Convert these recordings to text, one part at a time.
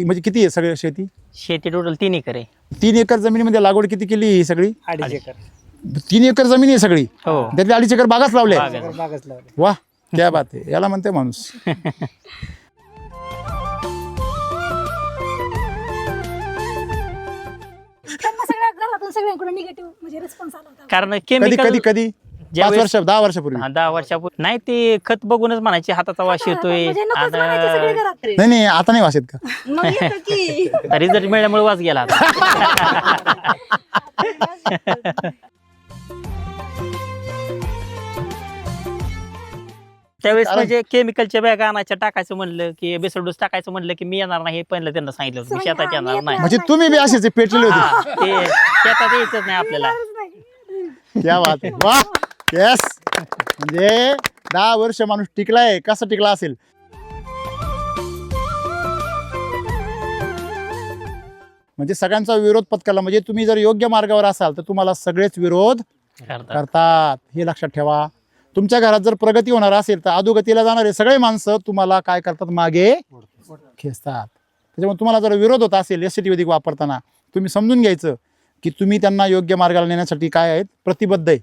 म्हणजे किती आहे सगळी शेती? शेती टोटल 3 एकर आहे. 3 एकर जमिनीमध्ये लागवड किती केली ही सगळी? 2.5 एकर 3 एकर जमीन आहे सगळी, हो त्यातली 2.5 एकर बागाच लावल्या. बागच लावली. वाह, क्या बात आहे, याला म्हणते माणूस. त्यांना सगळ्या घरातून सगळ्यांकडून निगेटिव्ह म्हणजे रिस्पॉन्स आला होता. कारण कधी केमिकल कधी कधी 5 वर्ष 10 वर्षापूर्वी? 10 वर्षापूर्वी नाही, ते खत बघूनच म्हणायचे हाताचा वास येतोय. म्हणजे नकोच म्हणायचे सगळे घरात. नाही नाही, आता नाही वाचत का? मग येतं की रिझल्ट मिळाल्यामुळे वास गेला आता. त्यावेळेस म्हणजे केमिकलच्या बॅग आणायच्या टाकायचं म्हणलं की बेसल डोस टाकायचं म्हणलं की मी येणार नाही, हे पहिलं त्यांना सांगितलं होतं, मी शेतात येणार नाही. म्हणजे तुम्ही बी असेच पेटलेले होते? हा, ते शेतात यायचंच नाही आपल्याला. क्या बात आहे, वाह, येस. म्हणजे 10 वर्ष माणूस टिकलाय. कसा टिकला असेल? म्हणजे सगळ्यांचा विरोध पत्करला. म्हणजे तुम्ही जर योग्य मार्गावर असाल तर तुम्हाला सगळेच विरोध करतात, हे लक्षात ठेवा. तुमच्या घरात जर प्रगती होणार असेल तर अधोगतीला जाणारे सगळे माणसं तुम्हाला काय करतात? मागे खेचतात. त्याच्यामुळे तुम्हाला जर विरोध होत असेल एसटी वैदिक वापरताना, तुम्ही समजून घ्यायचं की तुम्ही त्यांना योग्य मार्गाला नेण्यासाठी काय आहेत? प्रतिबद्ध आहे.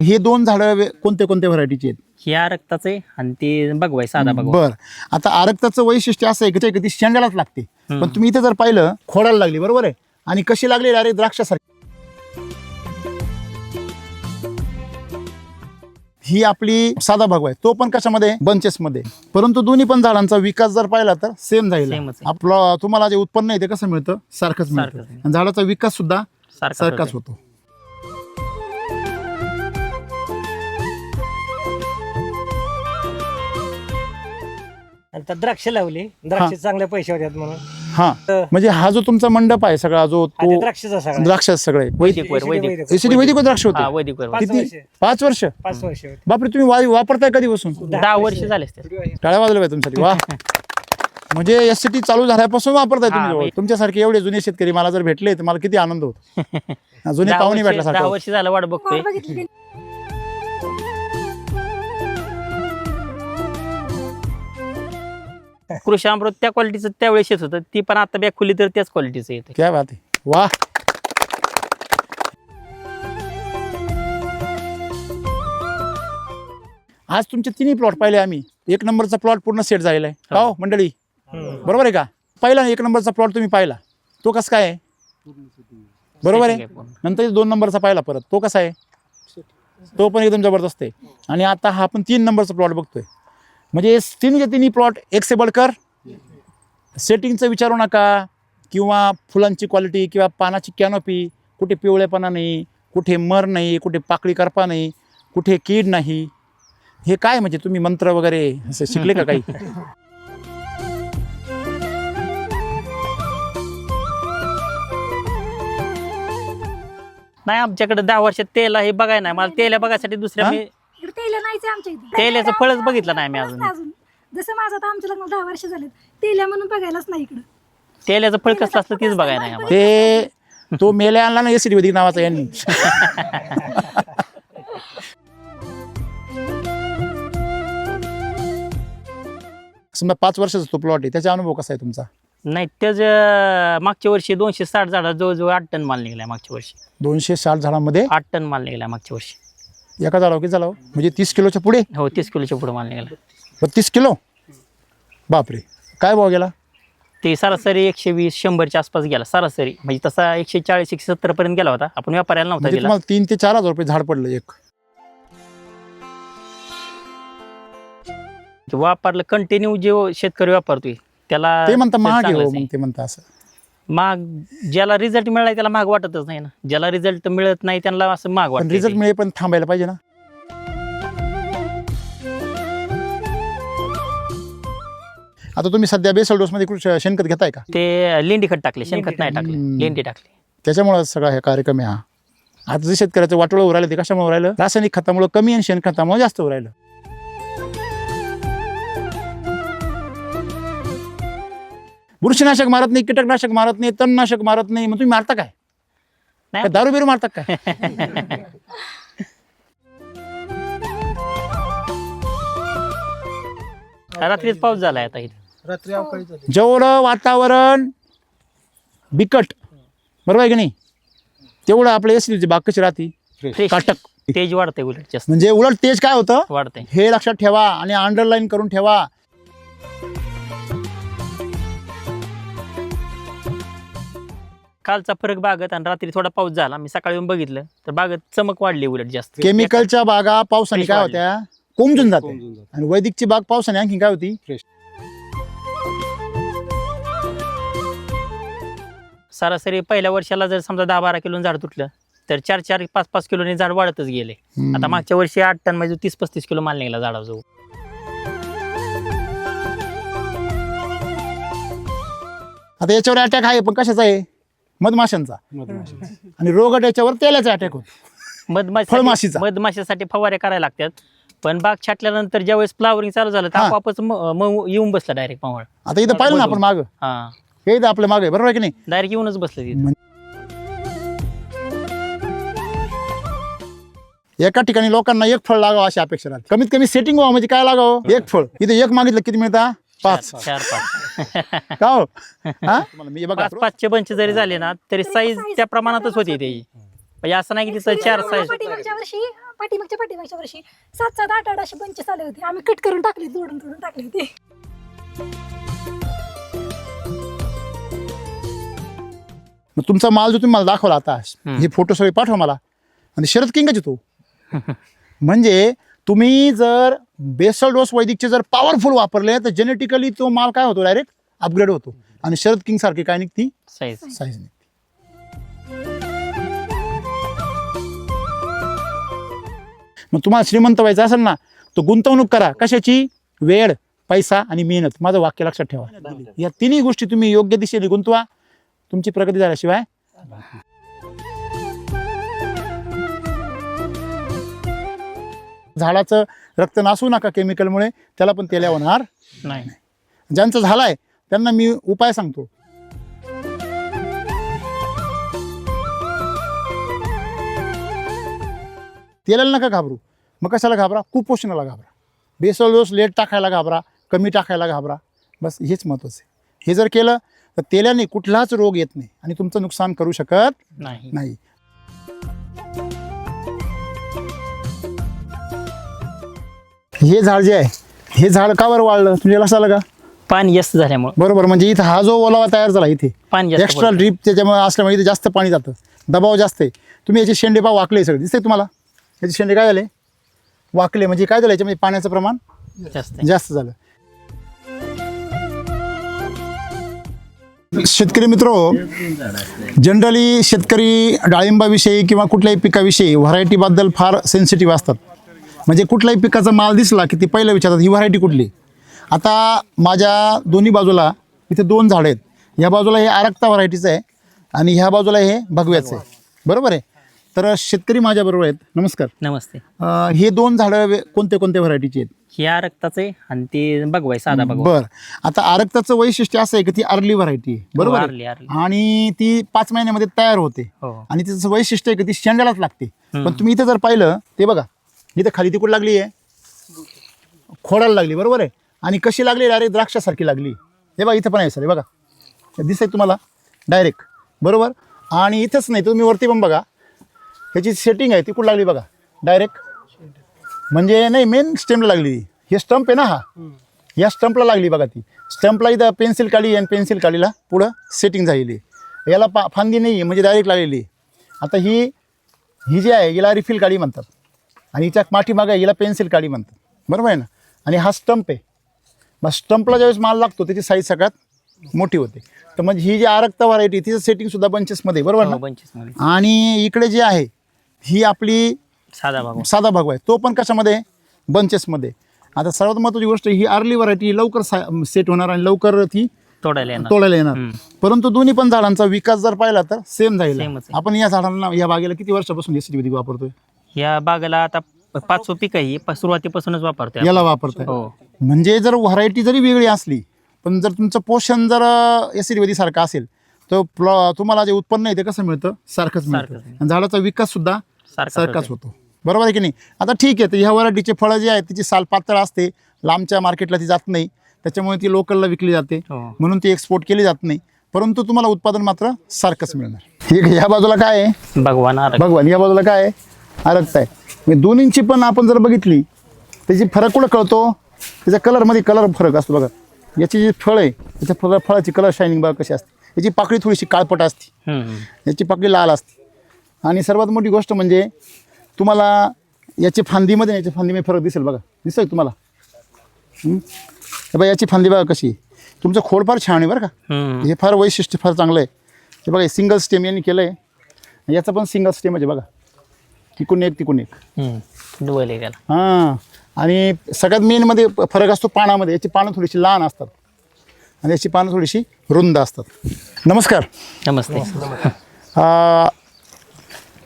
हे 2 झाडं कोणते कोणत्या व्हरायटीचे आहेत? ह्या रक्ताचे आणि ते बघवाय साधा बघवाय. बर, आता आरक्ताचं वैशिष्ट्य असं आहे की ती शेंड्यालाच लागते, पण तुम्ही इथे जर पाहिलं खोडाला लागली, बरोबर आहे, आणि कशी लागली? डायरेक्ट द्राक्षासारखी. ही आपली साधा भगवा आहे, तो पण कशामध्ये? बंचेस मध्ये. परंतु दोन्ही पण झाडांचा विकास जर पाहिला तर सेम जाईल. Same च आहे. आपलं तुम्हाला जे उत्पन्न आहे ते कसं मिळतं? सारखंच मिळतं. सारखंच आहे. आणि झाडाचा विकास सुद्धा सारखाच होतो. आणि त्यात द्राक्ष लावली. द्राक्ष चांगल्या पैसे होत्यात म्हणून. हा, म्हणजे हा जो तुमचा मंडप आहे सगळा, जो हा, ते तो द्राक्षाचा सगळा. द्राक्ष सगळे वैदिक वर वैदिक एसीडी वैदिक द्राक्ष हा होते. वैदिक वर. 5 किती? वर्ष. 5 वर्ष? 5 वर्ष होते. बापरे, तुम्ही वापरताय कधीपासून? 10 वर्ष झाले असते. टाळ्या वाजल्या पाहिजे तुमच्यासाठी. वा, म्हणजे एसटी चालू झाल्यापासून वापरताय तुम्ही. जवळ तुमच्यासारखे एवढे जुने शेतकरी मला जर भेटले तर मला किती आनंद होतो. जुने पाहुणे 10 भेटल्यासारखं. वर्ष झालं वाट बघतोय. बघितली कृषी अमृत त्या क्वालिटीचं त्यावेळेस येत होतं, ती पण आता बॅग खुली तर त्याच क्वालिटीचं येते. क्या बात आहे, वा. आज तुमचे 3 प्लॉट पाहिले आम्ही. 1 नंबरचा प्लॉट पूर्ण सेट झालेला आहे. का हो मंडळी? बरोबर आहे का? पहिला 1 नंबरचा प्लॉट तुम्ही पाहिला, तो कसा काय आहे? बरोबर आहे. नंतर 2 नंबरचा पाहिला परत, तो कसा आहे? तो पण एकदम जबरदस्त आहे. आणि आता हा आपण 3 नंबरचा प्लॉट बघतोय. म्हणजे 3चे प्लॉट एक से बडकर. सेटिंगचं विचारू नका, किंवा फुलांची क्वालिटी किंवा पानाची कॅनोपी, कुठे पिवळेपणा नाही, कुठे मर नाही, कुठे पाकळी करपा नाही, कुठे कीड नाही. हे काय म्हणजे तुम्ही मंत्र वगैरे असं शिकले का काही? नाही, आमच्याकडे 10 वर्षात तेल हे बघाय नाही. मला तेल बघायसाठी दुसऱ्या मी इकडे तेल नाहीच आहे आमच्या इथे. तेलाचं फळच बघितलं नाही मी अजून. जसं माझं आता आमच्या लग्नाला 10 वर्ष झालेत, तेल्या म्हणून बघायलाच नाही इकडं. तेलाचं फळ कसलं असलं तीच बघाय नाही आम्हाला. ते तो मेल्या आणला ना एसीडी वैदिक नावाचा यांनी. समजा 5 वर्षाचा तो प्लॉट आहे, त्याचा अनुभव कसा आहे तुमचा? नाही, त्याच मागच्या वर्षी 260 झाडा जवळजवळ 8 टन माल निघालाय मागच्या वर्षी. 260 झाडांमध्ये 8 टन माल निघालाय मागच्या वर्षी. एका झाडावर किती झाला हो? म्हणजे 30 किलोच्या पुढे? हो, 30 किलोच्या पुढे माल निघाला. 32 किलो? बापरे, काय भाव गेला? ते सरासरी 120 100च्या आसपास गेला सरासरी. म्हणजे तसा 140 170 पर्यंत गेला होता. आपण व्यापाऱ्याला नव्हता म्हणजे गेला. तुम्हाला 3 ते 4 हजार रुपये झाड पडलं एक. वापरलं कंटिन्यू जे शेतकरी वापरतोय त्याला ते म्हणता महाग आहे हो, चांगलंच आहे. मग ते म्हणता असं. महाग ज्याला रिझल्ट मिळाला त्याला महाग वाटतच नाही ना. ज्याला रिझल्ट मिळत नाही त्यांना असं महाग पण वाटत. रिझल्ट मिळेल पण थांबायला पाहिजे ना. आता तुम्ही सध्या बेसल डोस मध्ये शेणखत घेताय का? ते लेंडी खत टाकले, शेणखत नाही टाकले, लेंडी टाकली. त्याच्यामुळे सगळा हे कार्यक्रम आहे हा. आता जे शेतकऱ्याचं वाटोळं उरायलं ते कशामुळे उरायलं? रासायनिक खतामुळे कमी आणि शेणखतामुळे जास्त उरायलं. बुरशीनाशक मारत नाही, कीटकनाशक मारत नाही, तणनाशक मारत नाही, मग तुम्ही मारता काय? नाही. दारू बिरू मारता काय? रात्रीच पाऊस झालाय आता इथे. रात्री अवकाळी झाली. जेवढं वातावरण बिकट, बरोबर आहे की नाही, तेवढं आपल्या एसटीची बाग कशी राहते, Fresh. काटक. तेज वाढते उलट जास्त म्हणजे उलट तेज काय होतं वाढते. हे लक्षात ठेवा आणि अंडरलाईन करून ठेवा. कालचा फरक बागत आणि रात्री थोडा पाऊस झाला, मी सकाळी येऊन बघितलं तर बागत चमक वाढली उलट जास्त. केमिकलच्या बागा पावसाने Fresh काय वाढली. होत्या, कोमजून जाते, आणि वैदिकची बाग पावसाने आणखी काय होती, सरासरी पहिल्या वर्षाला जर समजा 10-12 किलो झाड तुटलं तर 4-4, 5-5 किलोने झाड वाढतच गेले. आता मागच्या वर्षी 8 टन म्हणजे 30-35 किलो माल निघाला झाडाजवळ. आता याच्यावर अटॅक आहे, पण कशाचा आहे, मधमाशांचा. आणि रोगट याच्यावर तेलाचा अटॅक होतो, फळमाशीचा. मधमाशीसाठी फवारे करायला लागतात, पण बाग छाटल्यानंतर ज्यावेळेस फ्लावरिंग चालू झालं तर हा. आपोआपच येऊन बसला डायरेक्ट मावळ. आता इथं पाहिलं ना आपण मागं, हा हे इथं आपल्या मागे, बरोबर आहे की नाही. डायरेक्ट येऊनच बसलं तिथे. एका ठिकाणी लोकांना एक फळ लागावं अशी अपेक्षा राहते, कमीत कमी सेटिंग व्हावं म्हणजे काय लागावं, एक फळ. इथे एक मागितलं किती मिळतात, 5. 4-5 का हो? हा? मी बघा 5-5चे बंच जरी झाले ना तरी साईज त्या प्रमाणातच होती त्याची. म्हणजे असं नाही की तिथं 4 साईज. पाठीमागच्या वर्षी 7-7, 8-8 असे बंचेस आले होते. आम्ही कट करून टाकले, तोडून टाकले होते. मग तुमचा माल जो तुम्ही मला दाखवला आता, हे फोटो सगळे पाठवा मला. आणि शरद किंगच तो म्हणजे तुम्ही जर बेसल डोस वैदिकचे जर पॉवरफुल वापरले तर जेनेटिकली तो माल काय होतो, डायरेक्ट अपग्रेड होतो. आणि शरद किंग सारखी काय निघती, साईज. साईज निघते. मग तुम्हाला श्रीमंत व्हायचं असेल ना, तो गुंतवणूक करा. कशाची, वेळ, पैसा आणि मेहनत. माझं वाक्य लक्षात ठेवा. या तिन्ही गोष्टी तुम्ही योग्य दिशेने गुंतवा, तुमची प्रगती झाल्याशिवाय. झाडाचं रक्त नासू नका केमिकलमुळे, त्याला पण तेल्या होणार नाही. ज्यांचं झालाय त्यांना मी उपाय सांगतो. तेलाला नका घाबरू, मग कशाला घाबरा, कुपोषणाला घाबरा. बेसल डोस लेट टाकायला घाबरा, कमी टाकायला घाबरा, बस हेच महत्त्वाचं आहे. हे जर केलं तर तेल्याने कुठलाच रोग येत नाही आणि तुमचं नुकसान करू शकत नाही. हे झाड जे आहे, हे झाड का बरं वाढलं तुझ्या लक्षात आलं का, पाणी जास्त झाल्यामुळे. बरोबर. म्हणजे इथं हा जो ओलावा तयार झाला, इथे पाणी जास्त एक्स्ट्रा ड्रीप त्याच्यामुळे असल्यामुळे इथे जास्त पाणी जातं, दबाव जास्त आहे. तुम्ही याचे शेंडे पा वाकले सगळे दिसते तुम्हाला, याचे शेंडे काय झाले, वाकले. म्हणजे काय झालं, याच्यामध्ये पाण्याचं प्रमाण जास्त झालं. शेतकरी मित्रो, जनरली शेतकरी डाळिंबाविषयी किंवा कुठल्याही पिकाविषयी व्हरायटीबद्दल फार सेन्सिटिव्ह असतात. म्हणजे कुठल्याही पिकाचा माल दिसला की ते पहिलं विचारतात ही व्हरायटी कुठली. आता माझ्या दोन्ही बाजूला इथे 2 झाडं आहेत. ह्या बाजूला हे आरक्ता व्हरायटीचं आहे आणि ह्या बाजूला हे भगव्याचं आहे, बरोबर आहे. तर शेतकरी माझ्याबरोबर आहेत. नमस्कार. नमस्ते. हे 2 झाडं कोणते कोणत्या व्हरायटीचे आहेत? हे आरक्ताचे आणि ते बघवाय साधा बघवा. बरं. आता आरक्ताचं वैशिष्ट्य असं आहे की ती अर्ली व्हरायटी आहे, बरोबर आहे? अर्ली. आणि ती 5 महिन्यामध्ये तयार होते. हो. आणि तिचं वैशिष्ट्य आहे की ती शेंड्यालाच लागते. पण तुम्ही इथं जर पाहिलं ते बघा, इथं खाली ती कुठं लागली आहे, खोडाला लागली, बरोबर आहे. आणि कशी लागली, डायरेक्ट द्राक्षासारखी लागली. हे बघा इथं पण आहे सर, हे बघा दिसतंय तुम्हाला डायरेक्ट, बरोबर. आणि इथंच नाही, तुम्ही वरती पण बघा, ह्याची सेटिंग आहे ती कुठं लागली बघा, डायरेक्ट. म्हणजे नाही, मेन स्टेमला लागली. हे स्टंप आहे ना, हा या स्टंपला लागली बघा. ती स्टंपला इथं पेन्सिल काढली आणि पेन्सिल काढीला पुढं सेटिंग झालेली. याला फांदी नाही आहे, म्हणजे डायरेक्ट लागलेली. आता ही जी आहे हिला रिफिल काढी म्हणतात आणि हिच्या पाठीमागे हिला पेन्सिल काढी म्हणतात, बरोबर आहे ना. आणि हा स्टंप आहे. मग स्टंपला ज्यावेळेस माल लागतो त्याची साईज सगळ्यात मोठी होते. तर म्हणजे ही जी आरक्ता व्हरायटी तिचं सेटिंगसुद्धा बंचेसमध्ये, बरोबर ना. बंचेसमध्ये. आणि इकडे जी आहे ही आपली साधा भगवा आहे, तो पण कशामध्ये, बंचेसमध्ये. आता सर्वात महत्त्वाची गोष्ट, ही अर्ली व्हरायटी लवकर सेट होणार आणि लवकर ती तोडायला येणार. परंतु दोन्ही पण झाडांचा विकास जर पाहिला तर सेम जाईल. आपण या झाडांना, या बागेला किती वर्षापासून एसिड वापरतोय? या बागेला आता 5 पीक आहे, सुरुवातीपासूनच वापरतोय याला वापरतोय. म्हणजे जर व्हरायटी जरी वेगळी असली पण जर तुमचं पोषण जर एसिड सारखं असेल तर तुम्हाला जे उत्पन्न आहे ते कसं मिळतं, सारखंच मिळतं. आणि झाडाचा विकास सुद्धा सारखाच होतो, बरोबर आहे की नाही. आता ठीक आहे, तर ह्या व्हरायटीचे फळं जे आहेत तिची साल पातळ असते लांबच्या मार्केटला ती जात नाही, त्याच्यामुळे ती लोकलला विकली जाते, हो. म्हणून ती एक्सपोर्ट केली जात नाही. परंतु तुम्हाला उत्पादन मात्र सारखंच मिळणार. ह्या बाजूला काय आहे भगवान भगवान, या बाजूला काय आहे अरक्त आहे. म्हणजे दोन्हींची पण आपण जर बघितली त्याची फरक कुठं कळतो, त्याच्या कलरमध्ये कलर फरक असतो बघा. याची जी फळ आहे त्याच्या फळाची कलर शायनिंग बघा कशी असते. याची पाकळी थोडीशी काळपट असते, याची पाकळी लाल असते. आणि सर्वात मोठी गोष्ट म्हणजे तुम्हाला याची फांदीमध्ये याच्या फांदीमध्ये फरक दिसेल बघा, दिसेल तुम्हाला. बघा याची फांदी बघा कशी, तुमचं खोड फार छान आहे बरं का. हे फार वैशिष्ट्य फार चांगलं आहे. हे बघा सिंगल स्टेम यांनी केलं आहे, याचं पण सिंगल स्टेम आहे बघा, तिकून एक तिकून एक. डुबल आहे त्याला. हां, आणि सगळ्यात मेनमध्ये फरक असतो पानामध्ये. याची पानं थोडीशी लहान असतात आणि याची पानं थोडीशी रुंद असतात. नमस्कार. नमस्ते.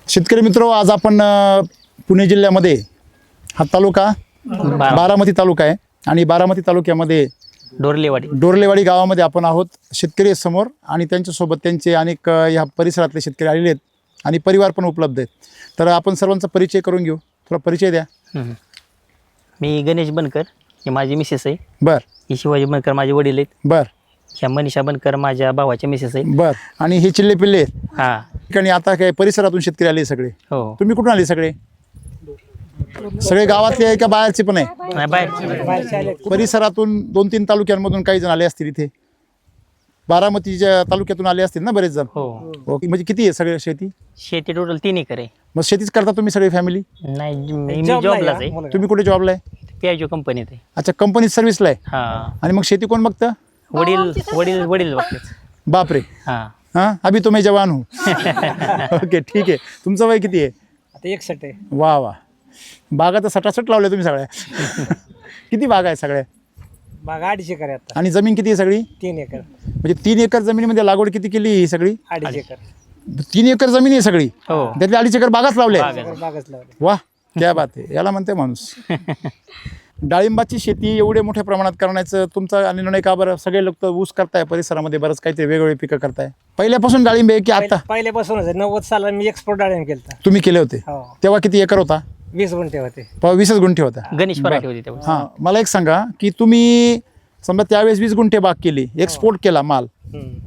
शेतकरी मित्र, आज आपण पुणे जिल्ह्यामध्ये हा तालुका बारामती तालुका आहे आणि बारामती तालुक्यामध्ये डोरलेवाडी गावामध्ये आपण आहोत. शेतकरी आहेत समोर आणि त्यांच्यासोबत त्यांचे अनेक ह्या परिसरातले शेतकरी आलेले आहेत आणि परिवार पण उपलब्ध आहेत. तर आपण सर्वांचा परिचय करून घेऊ. थोडा परिचय द्या. मी गणेश बनकर, हे माझी मिसेस आहे. बर. ही शिवाजी बनकर माझे वडील आहेत. बर. ह्या मनीषा बनकर माझ्या भावाच्या मिसेस आहे. बर. आणि हे चिल्ले पिल्ले आहेत. हा. आणि आता काय परिसरातून शेतकरी आले सगळे. हो. तुम्ही कुठून आले सगळे? सगळे गावातले आहे का बाहेरचे पण आहे? नाही, बाहेरचे आले. परिसरातून 2-3 तालुक्यांमधून काही जण आले असतील इथे. बारामतीच्या तालुक्यातून आले असतील ना बरेच जण. हो. ओके. म्हणजे किती आहे सगळे शेती? शेती टोटल 3 एकर आहे. मग शेतीच करता तुम्ही सगळी फॅमिली? नाही, मी जॉबला जॉबलाच आहे, आहे. मुलगा. तुम्ही कुठे जॉबला आहे? पीआयजो कंपनीत आहे. अच्छा, कंपनीत सर्व्हिसला आहे. हा. आणि मग शेती कोण बघतं? वडील बघतात. बापरे. हा. हां, अभि तो मैं जवान हूँ. ओके, ठीक आहे. तुमचं वय किती आहे? आता 61 आहे. वा वा. बागा तर सटासट लावल्या तुम्ही सगळ्या. किती बागा आहे सगळ्या? बागा 2.5 एकर आहे आता. आणि जमीन किती आहे सगळी? 3 एकर. म्हणजे 3 एकर जमिनीमध्ये लागवड किती केली ही सगळी? 2.5 एकर. 3 एकर जमीन आहे सगळी, हो. त्यातली 2.5 एकर बागाच लावल्या. बागाच लावले. वा, क्या बात आहे. याला म्हणते माणूस. डाळिंबाची शेती एवढे मोठ्या प्रमाणात करण्याचं तुमचा निर्णय का बरं? सगळे लोक ऊस करताय, परिसरामध्ये बरंच काहीतरी वेगवेगळे पिकं करताय. पहिल्यापासून डाळिंब आहे की आता? पहिल्यापासूनच 90 साला मी एक्सपोर्ट डाळिंब केलता. तुम्ही केले होते हो. तेव्हा किती एकर होता? 20 गुंठे होते. 20 गुंठे होता. गणेश पराठे होती तेव्हा. हां, मला एक सांगा की तुम्ही समजा त्यावेळेस 20 गुंठे बाग केली, एक्सपोर्ट केला माल,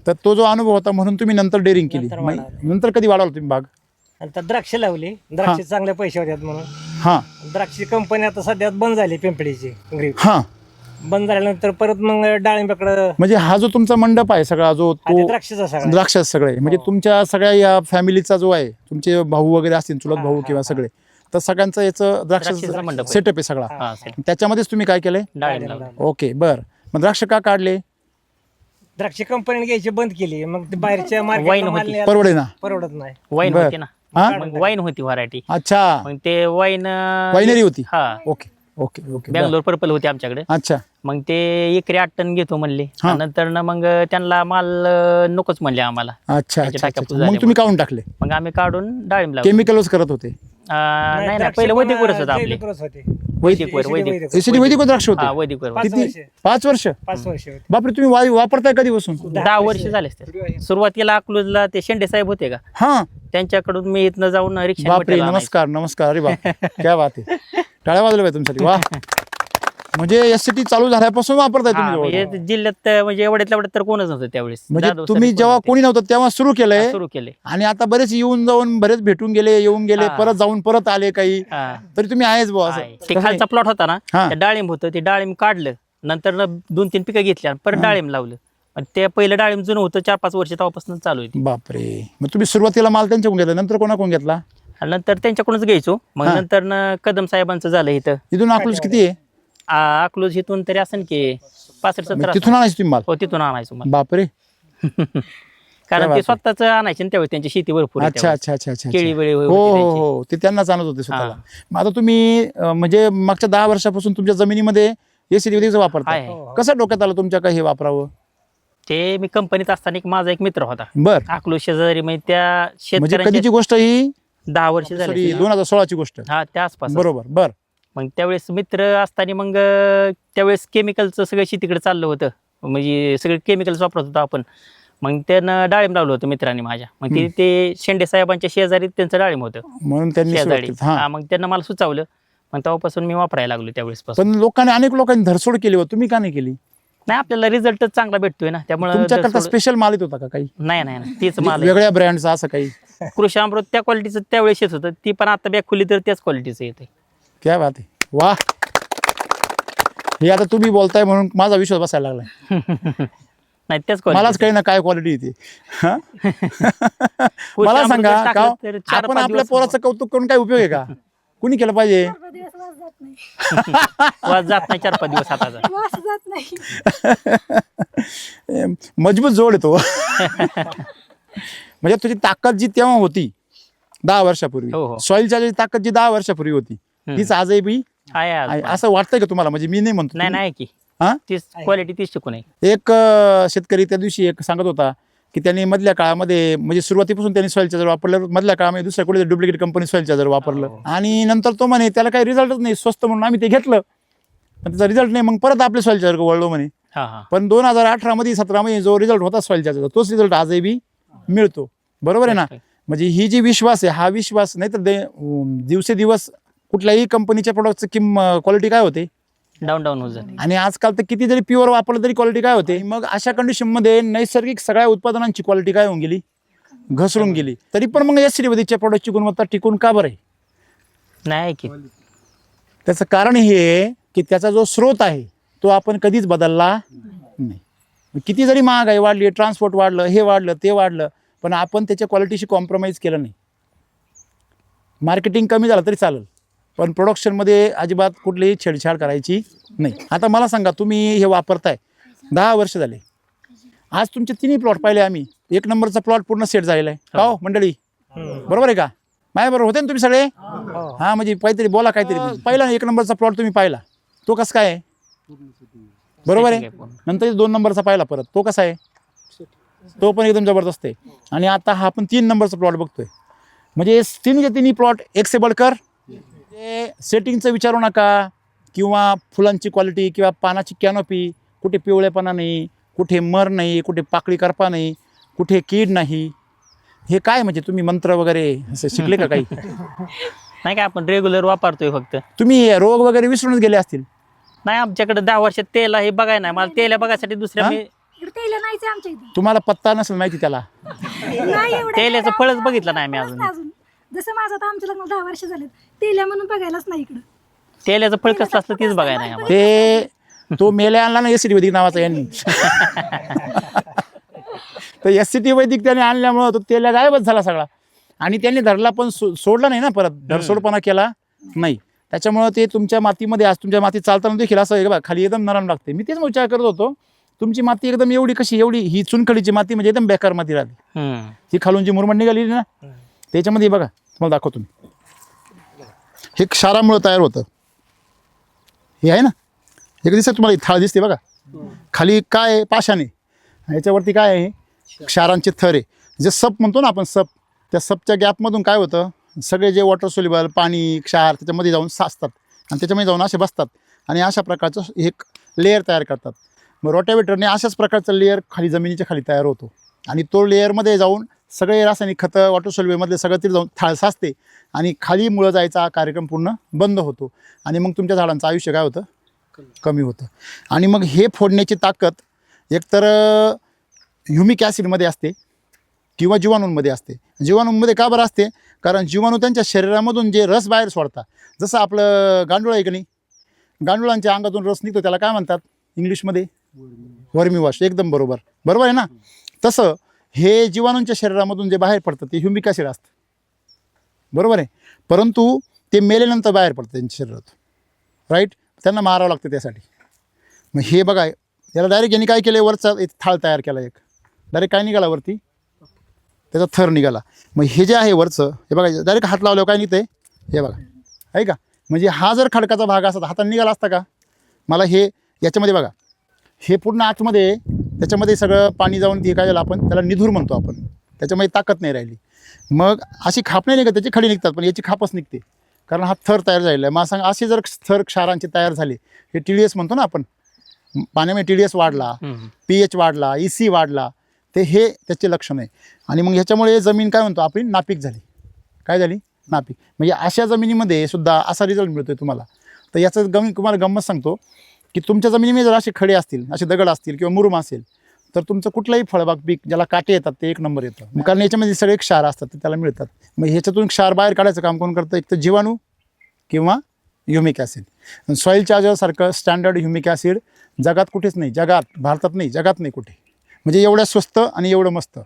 तर तो जो अनुभव होता म्हणून तुम्ही नंतर डेअरिंग केली. नंतर मग वाढवलं. नंतर कधी वाढवला तुम्ही बाग? नंतर द्राक्ष लावली. द्राक्ष चांगले पैसे होतात म्हणून. हां द्राक्षी कंपनी आता सध्या बंद झाली, पिंपळीची ग्रीप हां. बंद झाल्यानंतर परत मग डाळिंबाकडं म्हणजे हा जो तुमचा मंडप आहे सगळा, जो तो द्राक्षाचा सगळा. द्राक्ष सगळे म्हणजे तुमच्या सगळ्या या फॅमिलीचा जो आहे, तुमचे भाऊ वगैरे असतील, चुलत भाऊ किंवा सगळे, तर सगळ्यांचं याचं द्राक्षाचा मंडप द्राक्ष आहे. सेटअप आहे सगळा. हा, सेट. त्याच्यामध्येच तुम्ही काय केलंय? डाळिंब लावलं. ओके, बर. मग द्राक्ष का काढले? द्राक्ष कंपनीने घ्यायची बंद केली. मग ते बाहेरच्या वाईन मार्केटला होती. माल न्यायला परवडे ना. परवडत नाही. वाईन बर. होती ना. हा? मग वाईन होती व्हरायटी. अच्छा, मग ते वाईन वायनरी होती. हा. ओके ओके ओके, बर. बँगलोर पर्पल होती आमच्याकडे. अच्छा. मग ते एकरी 8 टन घेतो म्हणले. हा. नंतर ना मग त्यांना माल नकोच म्हणले आम्हाला. अच्छा त्याचे अच्छा, टाक्या अच्छा. झाले मग तुम्ही काढून टाकले? मग आम्ही काढून डाळिंब लावलं. केमिकलच करत होते? नाही नाही, द्राक्ष पहिलं पण वैदिक वरच होतं आपले. जैविक रस होते. वैदिक वर, वैदिक. वैदिक. एसीडी वैदिक द्राक्ष हा, होते? वैदिक वर. 5 किती? वर्ष. 5 वर्ष? 5 वर्ष होते. बापरे, तुम्ही वापरताय कधीपासून? 10 वर्ष झाले असते. सुरुवातीला अकलूजला ते शेंडे साहेब होते का, हा. त्यांच्याकडून मी इथनं जाऊन रिक्षा बापरे, नमस्कार नमस्कार. अरे बाप, क्या बात आहे. टाळ्या वाजल्या पाहिजे तुमच्यासाठी. वा. म्हणजे एसटी चालू झाल्यापासून वापरताय तुम्ही जवळ? म्हणजे जिल्ह्यात म्हणजे एवढ्यातल्या एवढ्यात तर कोणच नव्हतं त्यावेळेस. म्हणजे जाधव तुम्ही सर जेव्हा कोण कोणी नव्हतं तेव्हा सुरू होते. केलंय सुरू केले. आणि आता बरेच येऊन जाऊन बरेच भेटून गेले, येऊन गेले, हा. परत जाऊन परत आले काही, हा. तरी तुम्ही आहेच बुवा असं. आहे. ते खालचा प्लॉट होता ना, हा. ते डाळिंब होतं, ते डाळिंब काढलं. नंतर 2-3 पिकं घेतली आणि परत डाळिंब लावलं. आणि ते पहिलं डाळिंब जुनं होतं, 4-5 वर्ष तेव्हापासून चालू होती. बापरे. मग तुम्ही सुरुवातीला माल त्यांच्याकडून घेतला, नंतर कोणाकडून घेतला? आणि नंतर त्यांच्याकडूनच घ्यायचो. मग हा. नंतर कदम साहेबांचं झालं इथं. इथून अकलूज किती आहे? अकलूज इथून तरी असेल की 65-70. मग तिथून आणायचं तुम्ही माल? हो, तिथून आणायचो मला. बापरे. कारण बात ते स्वतःच आणायचे ना त्यावेळेस, त्यांची शेती भरपूर आहे अच्छा त्यावेळेस. अच्छा अच्छा अच्छा. केळी वेळी हो होती हो त्यांची. हो, ते त्यांनाच आणत होते स्वतःला. हा. मग आता तुम्ही म्हणजे मागच्या 10 वर्षापासून तुमच्या जमिनीमध्ये एसीडी वापरताय. आहे. कसं डोक्यात आलं तुमच्या काही हे वापरावं? ते मी कंपनीत असताना माझा एक मित्र होता बर. अकलूज शेजारी. म्हणजे त्या म्हणजे शेतकऱ्यांची कधीची गोष्ट ही? 10 वर्ष झाली. 2016 ची गोष्ट. हा, त्या आसपास. बरोबर. बर. मग त्यावेळेस मित्र असताना मग त्यावेळेस केमिकलचं सगळं शेतीकडे चाललं होतं. म्हणजे सगळे केमिकल्स वापरत होतो आपण. मग त्यानं डाळिंब लावलं होतं मित्रांनी माझ्या. मग ते शेंडे साहेबांच्या शेजारी त्यांचं डाळिंब होतं म्हणून त्यांनी सुरुवात शेजारी. केली. हा. हा, मग त्यांना मला सुचवलं. मग तेव्हापासून मी वापरायला लागलो त्यावेळेसपासून. पण अनेक लोकांनी धरसोड केली, तुम्ही का नाही केली? नाही, आपल्याला रिझल्टच चांगला भेटतोय ना, त्यामुळे तुमच्याकरता स्पेशल माल येत होता का काही नाही तीच माल आहे. वेगळ्या ब्रँडचा असं काही? कृषी अमृत त्या क्वालिटीचं त्यावेळेस येत होतं, ती पण आता बॅग खुली तर त्याच क्वालिटीचं येते. क्या बात आहे, वा. हे आता तुम्ही बोलताय म्हणून माझा विश्वास बसायला लागलाय. नाही त्याच मलाच काही ना काय क्वालिटी येते. मला सांगा का आपण आपल्या पोराचं कौतुक करून काय उपयोग आहे का? कुणी केलं पाहिजे? 4-5 दिवस वास जात नाही. वास जात नाही 4-5 दिवस हाताचा. वास जात नाही. मजबूत जोड येतो. म्हणजे तुझी ताकद जी तेव्हा होती 10 वर्षापूर्वी, हो, हो. सॉइलच्या जी ताकद जी 10 वर्षापूर्वी होती तीच आजही बी आहे आहे. असं वाटतंय का तुम्हाला? म्हणजे मी नाही म्हणतो. नाही की हा? तीच क्वालिटी तीच टिकून आहे. एक शेतकरी त्या दिवशी एक सांगत होता की त्यांनी मधल्या काळामध्ये, म्हणजे सुरुवातीपासून त्यांनी सॉइल चार्जर वापरलं, मधल्या काळामध्ये दुसऱ्या कुठे डुप्लिकेट कंपनी सॉइल चार्जर वापरलं आणि नंतर तो म्हणे त्याला काही रिझल्टच नाही, स्वस्त म्हणून आम्ही ते घेतलं पण त्याचा रिझल्ट नाही, मग परत आपले सॉइल चार्जर वळलो म्हणे. पण 2018 मध्ये 17 मध्ये जो रिझल्ट होता सॉइल चार्जरचा तोच रिझल्ट आजही बी मिळतो. बरोबर आहे ना? म्हणजे ही जी विश्वास आहे, हा विश्वास नाही तर दिवसेदिवस कुठल्याही कंपनीच्या प्रोडक्टची क्वालिटी काय होते? डाऊन होत जाते. आणि आजकाल तर किती जरी प्युअर वापरलं तरी क्वालिटी काय होते? मग अशा कंडिशनमध्ये नैसर्गिक सगळ्या उत्पादनांची क्वालिटी काय होऊन गेली? घसरून गेली. तरी पण मग एससीडीच्या प्रोडक्टची गुणवत्ता टिकून का बरं आहे? नाही की त्याचं कारण हे आहे की त्याचा जो स्रोत आहे तो आपण कधीच बदलला नाही. किती जरी महागाई वाढली, ट्रान्सपोर्ट वाढलं, हे वाढलं, ते वाढलं, पण आपण त्याच्या क्वालिटीशी कॉम्प्रोमाइज केलं नाही. मार्केटिंग कमी झालं तरी चालेल, पण प्रोडक्शनमध्ये अजिबात कुठलीही छेडछाड करायची नाही. आता मला सांगा, तुम्ही हे वापरताय 10 वर्ष झाले, आज तुमचे 3 प्लॉट पाहिले आम्ही. 1 नंबरचा प्लॉट पूर्ण सेट झालेला आहे. का हो मंडळी? बरोबर आहे का? माझ्या बरोबर होते ना तुम्ही सगळे? हा, म्हणजे काहीतरी बोला, काहीतरी. पहिला 1 नंबरचा प्लॉट तुम्ही पाहिला, तो कसं काय आहे? बरोबर आहे. नंतर 2 नंबरचा पाहिला परत, तो कसा आहे? तो पण एकदम जबरदस्त आहे. आणि आता हा आपण 3 नंबरचा प्लॉट बघतोय. म्हणजे 3चे प्लॉट एक से बडकर. सेटिंगचं विचारू नका, किंवा फुलांची क्वालिटी किंवा पानाची कॅनोपी, कुठे पिवळेपणा नाही, कुठे मर नाही, कुठे पाकळी करपा नाही, कुठे कीड नाही. हे काय म्हणजे तुम्ही मंत्र वगैरे असं शिकले का काही? नाही काय, आपण रेग्युलर वापरतोय फक्त. तुम्ही रोग वगैरे विसरूनच गेले असतील. नाही, आमच्याकडे 10 वर्षात तेल हे बघाय नाही. मला तेल बघायसाठी दुसऱ्या मी इकडे तेल नाहीच आहे आमच्या इथे. तुम्हाला पत्ता नसेल माहिती त्याला. नाही एवढं. तेलाचं फळच बघितलं नाही मी अजून. जसं माझं आता आमच्या लग्नाला 10 वर्ष झालेत, तेल्या म्हणून बघायलाच नाही इकडं. तेलाचं फळ कसलं असतं तीच बघाय नाही आम्हाला. ते तो मेल्या आणला ना एससीटी वैदिक नावाचा यांनी. तर एससीटी वैदिक त्याने आणल्यामुळं तो तेल्या गायबच झाला सगळा. आणि त्यांनी धरला पण सोडला नाही ना, परत धरसोडपणा केला नाही. त्याच्यामुळं ते तुमच्या मातीमध्ये, आज तुमच्या माती चालताना देखील असं बघा खाली एकदम नरम लागते. मी तेच विचार करत होतो, तुमची माती एकदम एवढी कशी, एवढी ही चुनखडीची माती म्हणजे एकदम बेकार माती राहते. ती खालून जी मुरमट निघाली ना, त्याच्यामध्ये बघा, तुम्हाला दाखवतो मी. हे क्षारामुळे तयार होतं. हे आहे ना, हे दिसत तुम्हाला थाळ दिसते बघा. खाली काय आहे? पाषाण आहे. ह्याच्यावरती काय आहे? क्षारांचे थर आहे. जे सप म्हणतो ना आपण, सप, त्या सपच्या गॅपमधून काय होतं, सगळे जे वॉटर सोल्युबल पाणी, क्षार त्याच्यामध्ये जाऊन साचतात आणि त्याच्यामध्ये जाऊन असे बसतात आणि अशा प्रकारचं एक लेअर तयार करतात. मग रोटावेटरने अशाच प्रकारचं लेअर खाली जमिनीच्या खाली तयार होतो आणि तो लेअरमध्ये जाऊन सगळे रासायनिक खतं, वॉटर सोल्युबलमधले सगळं तिथे जाऊन थाळ साचते आणि खाली मुळं जायचा कार्यक्रम पूर्ण बंद होतो आणि मग तुमच्या झाडांचं आयुष्य काय होतं? कमी होतं. आणि मग हे फोडण्याची ताकद एकतर ह्युमिक ॲसिडमध्ये असते किंवा जीवाणूंमध्ये असते. जीवाणूंमध्ये का बरं असते? कारण जीवाणू त्यांच्या शरीरामधून जे रस बाहेर सोडतात, जसं आपलं गांडूळ आहे की नाही, गांडुळांच्या अंगातून रस निघतो, त्याला काय म्हणतात इंग्लिशमध्ये? वर्मी वॉश. एकदम बरोबर, बरोबर आहे ना? तसं हे जीवाणूंच्या शरीरामधून जे बाहेर पडतं ते ह्युमिक ॲसिड असतं, बरोबर आहे. परंतु ते मेल्यानंतर बाहेर पडतं त्यांच्या शरीरात, राईट? त्यांना मारावं लागतं त्यासाठी. मग हे बघा, याला डायरेक्ट यांनी काय केलं, वरचा एक थाळ तयार केला, एक डायरेक्ट काय निघाला वरती, त्याचा थर निघाला. मग हे जे आहे वरचं, हे बघा, डायरेक्ट हात लावल्यावर काय निघतंय, हे बघा, आहे का? म्हणजे हा जर खडकाचा भाग असता हाताने निघाला असता का? मला हे याच्यामध्ये बघा, हे पूर्ण आतमध्ये त्याच्यामध्ये सगळं पाणी जाऊन ते काय झालं, आपण त्याला निधूर म्हणतो आपण, त्याच्यामध्ये ताकद नाही राहिली. मग अशी खाप नाही निघत, त्याची खडी निघतात, पण याची खापच निघते कारण हा थर तयार झालेला आहे. मग सांगा, असे जर थर क्षारांचे तयार झाले, हे TDS म्हणतो ना आपण, पाण्यामध्ये TDS वाढला, pH वाढला, EC वाढला, ते हे त्याचे लक्षण आहे. आणि मग ह्याच्यामुळे जमीन काय म्हणतो आपली, नापीक झाली. काय झाली? नापीक. म्हणजे अशा जमिनीमध्ये सुद्धा असा रिझल्ट मिळतोय तुम्हाला. तर याचं तुम्हाला गंमत सांगतो की तुमच्या जमिनीमध्ये जर असे खडे असतील, असे दगड असतील किंवा मुरुम असेल, तर तुमचं कुठलाही फळबाग पीक ज्याला काटे येतात ते एक नंबर येतं. मग कारण याच्यामध्ये सगळे क्षार असतात ते त्याला मिळतात. मग ह्याच्यातून क्षार बाहेर काढायचं काम कोण करतं? एक तर जीवाणू किंवा ह्युमिक ॲसिड. सॉईल चार्जरसारखं स्टँडर्ड ह्युमिक ॲसिड जगात कुठेच नाही, भारतात नाही, जगात नाही कुठे. म्हणजे एवढ्या स्वस्त आणि एवढं मस्त.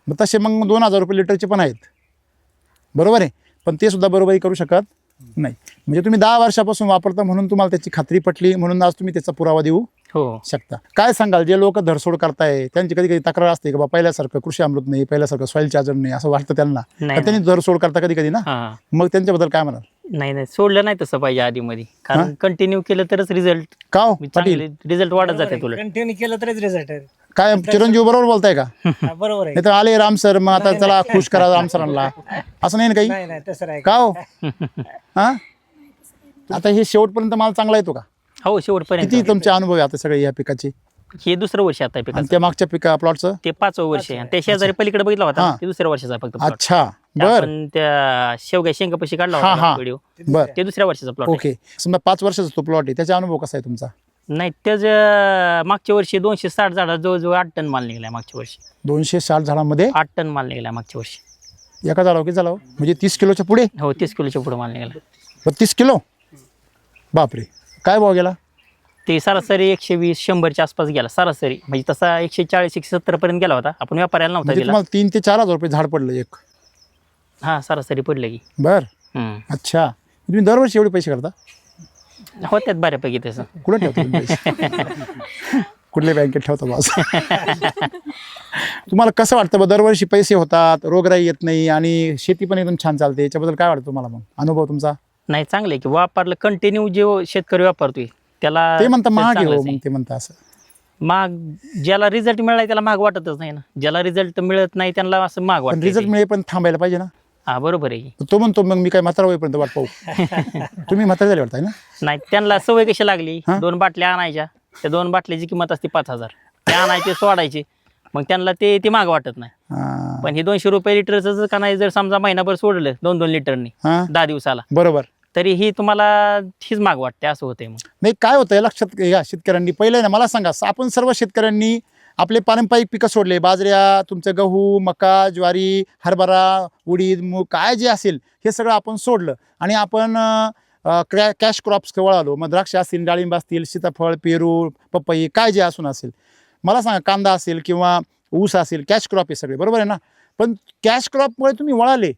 मग तसे मग 2000 रुपये लिटरचे पण आहेत, बरोबर आहे, पण ते सुद्धा बरोबरी करू शकत नाही. म्हणजे तुम्ही 10 वर्षापासून वापरता म्हणून तुम्हाला त्याची खात्री पटली, म्हणून आज तुम्ही त्याचा पुरावा देऊ हो. शकता. काय सांगाल जे लोक धरसोड करताय त्यांची कधी कधी तक्रार असते की बा पहिल्यासारखं कृषी अमृत नाही, पहिल्यासारखं सॉईल चार्जर नाही, असं वाटतं त्यांना, नाही, तर त्यांनी धरसोड करता कधी कधी ना, हा. मग त्यांच्याबद्दल काय म्हणाल? नाही सोडलं नाही तसं पाहिजे आधी मध्ये, कारण कंटिन्यू केलं तरच रिझल्ट का हो पाटील, चांगले रिझल्ट वाढत जाते तुला. कंटिन्यू केलं तरच रिझल्ट आहे. काय चिरंजीव बरोबर बोलताय का? हा, बरोबर आहे. नाही तर आले राम सर, मग आता चला खुश करा राम सरांना, असं नाही ना काही? नाही नाही तसं नाही. का हो हा? आता हे शेवटपर्यंत माल चांगला येतो का? हो शेवटपर्यंत. किती तुमचे अनुभव आहे आता सगळे या पिकाचे? हे दुसरं वर्ष आता आहे आणि पिकाचं. त्या मागच्या पिका प्लॉटचं? ते 5वं वर्ष आहे. आणि त्या शेजारी पलीकडे बघितला होता हा. ना, ते दुसऱ्या वर्षाचा फक्त plot. अच्छा, ते बर आपण त्या शेंगापाशी काढला हा, होता हा. व्हिडिओ, बर ते दुसऱ्या वर्षाचा प्लॉट. ओके. समजा 5 वर्षाचा तो प्लॉट आहे, त्याचा अनुभव कसा आहे तुमचा? नाही त्याच्या मागच्या वर्षी 260 झाडा जवळजवळ 8 टन माल निघालाय मागच्या वर्षी. 260 झाडांमध्ये 8 टन माल निघालाय मागच्या वर्षी. एका झाडावर किती झाला हो? म्हणजे 30 किलोच्या पुढे? हो 30 किलोच्या पुढे माल निघाला. 32 किलो? बापरे, काय भाव गेला? ते सरासरी 120-100च्या आसपास गेला सरासरी. म्हणजे तसा 140-170 पर्यंत गेला होता. आपण व्यापाऱ्याला नव्हता म्हणजे दिला. तुम्हाला 3 ते 4 हजार रुपये झाड पडलं एक? हा सरासरी पडलं की. बर, हम्म. अच्छा. तुम्ही दरवर्षी एवढे पैसे करता? होत्यात बऱ्यापैकी तसं. कुठे ठेवता तुम्ही पैसे? कुठल्या बँकेत ठेवता बॉस? तुम्हाला कसं वाटतं बा, दरवर्षी पैसे होतात, रोगराई येत नाही आणि शेती पण एकदम छान चालते, याच्याबद्दल काय वाटतं तुम्हाला? मग अनुभव तुमचा? नाही चांगलं आहे की वापरलं कंटिन्यू जे शेतकरी वापरतोय त्याला ते म्हणता महाग आहे हो, चांगलंच मग आहे. ते म्हणता असं महाग ज्याला रिझल्ट मिळाला त्याला महाग वाटतच नाही ना. ज्याला रिझल्ट मिळत नाही त्यांना असं महाग पण वाटतं. रिझल्ट मिळेल पण थांबायला पाहिजे ना. हा बरोबर आहे की. तो म्हणतो मग मी काय म्हातारा होईपर्यंत वाट पाहू. तुम्ही म्हातारा झाले वाटताय ना? नाही त्यांना सवय कशी लागली, हा? 2 बाटल्या आणायच्या, त्या 2 बाटल्याची किंमत असते 5000, ते आणायचे सोडायचे, मग त्यांना ते महाग वाटत नाही. हा, पण हे 200 रुपये लिटरचं जर का नाही, जर समजा महिनाभर सोडलं 2-2 लिटरनी हा, 10 दिवसाला, बरोबर. तरी ही तुम्हाला हीच महाग वाटते, असं होतंय. मग नाही काय होतं लक्षात घ्या शेतकऱ्यांनी, पहिलं ना मला सांगा, आपण सर्व शेतकऱ्यांनी आपले पारंपरिक पिकं सोडले, बाजऱ्या, तुमचं गहू, मका, ज्वारी, हरभरा, उडीद, मूग, काय जे असेल हे सगळं आपण सोडलं आणि आपण कॅश क्रॉप्स वळालो. मग द्राक्ष असतील, डाळिंब असतील, सीताफळ, पेरू, पपई, काय जे असून असेल, मला सांगा, कांदा असेल किंवा ऊस असेल, कॅश क्रॉप आहे सगळे, बरोबर आहे ना? पण कॅश क्रॉपमुळे तुम्ही वळाले,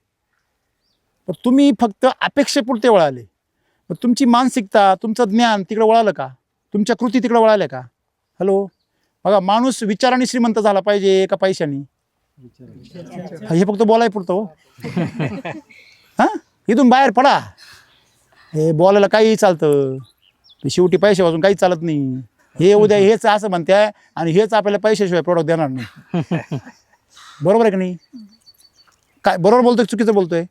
पण तुम्ही फक्त अपेक्षेपुरते वळाले. पण तुमची मानसिकता, तुमचं ज्ञान तिकडे वळालं का? तुमच्या कृती तिकडे वळाल्या का? हॅलो, बघा, माणूस विचाराने श्रीमंत झाला पाहिजे का पैशाने? हे फक्त बोलाय पुरतं हो. हां, इथून बाहेर पडा. हे बोलायला काही चालतं, शेवटी पैसे वाजून काहीच चालत नाही. हे उद्या हेच असं म्हणते आणि हेच आपल्याला पैशाशिवाय प्रोडक्ट देणार नाही. बरोबर आहे का नाही? काय बरोबर बोलतोय चुकीचं बोलतोय?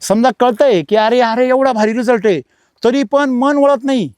समजा कळतंय की अरे अरे एवढा भारी रिझल्ट आहे, तरी पण मन वळत नाही.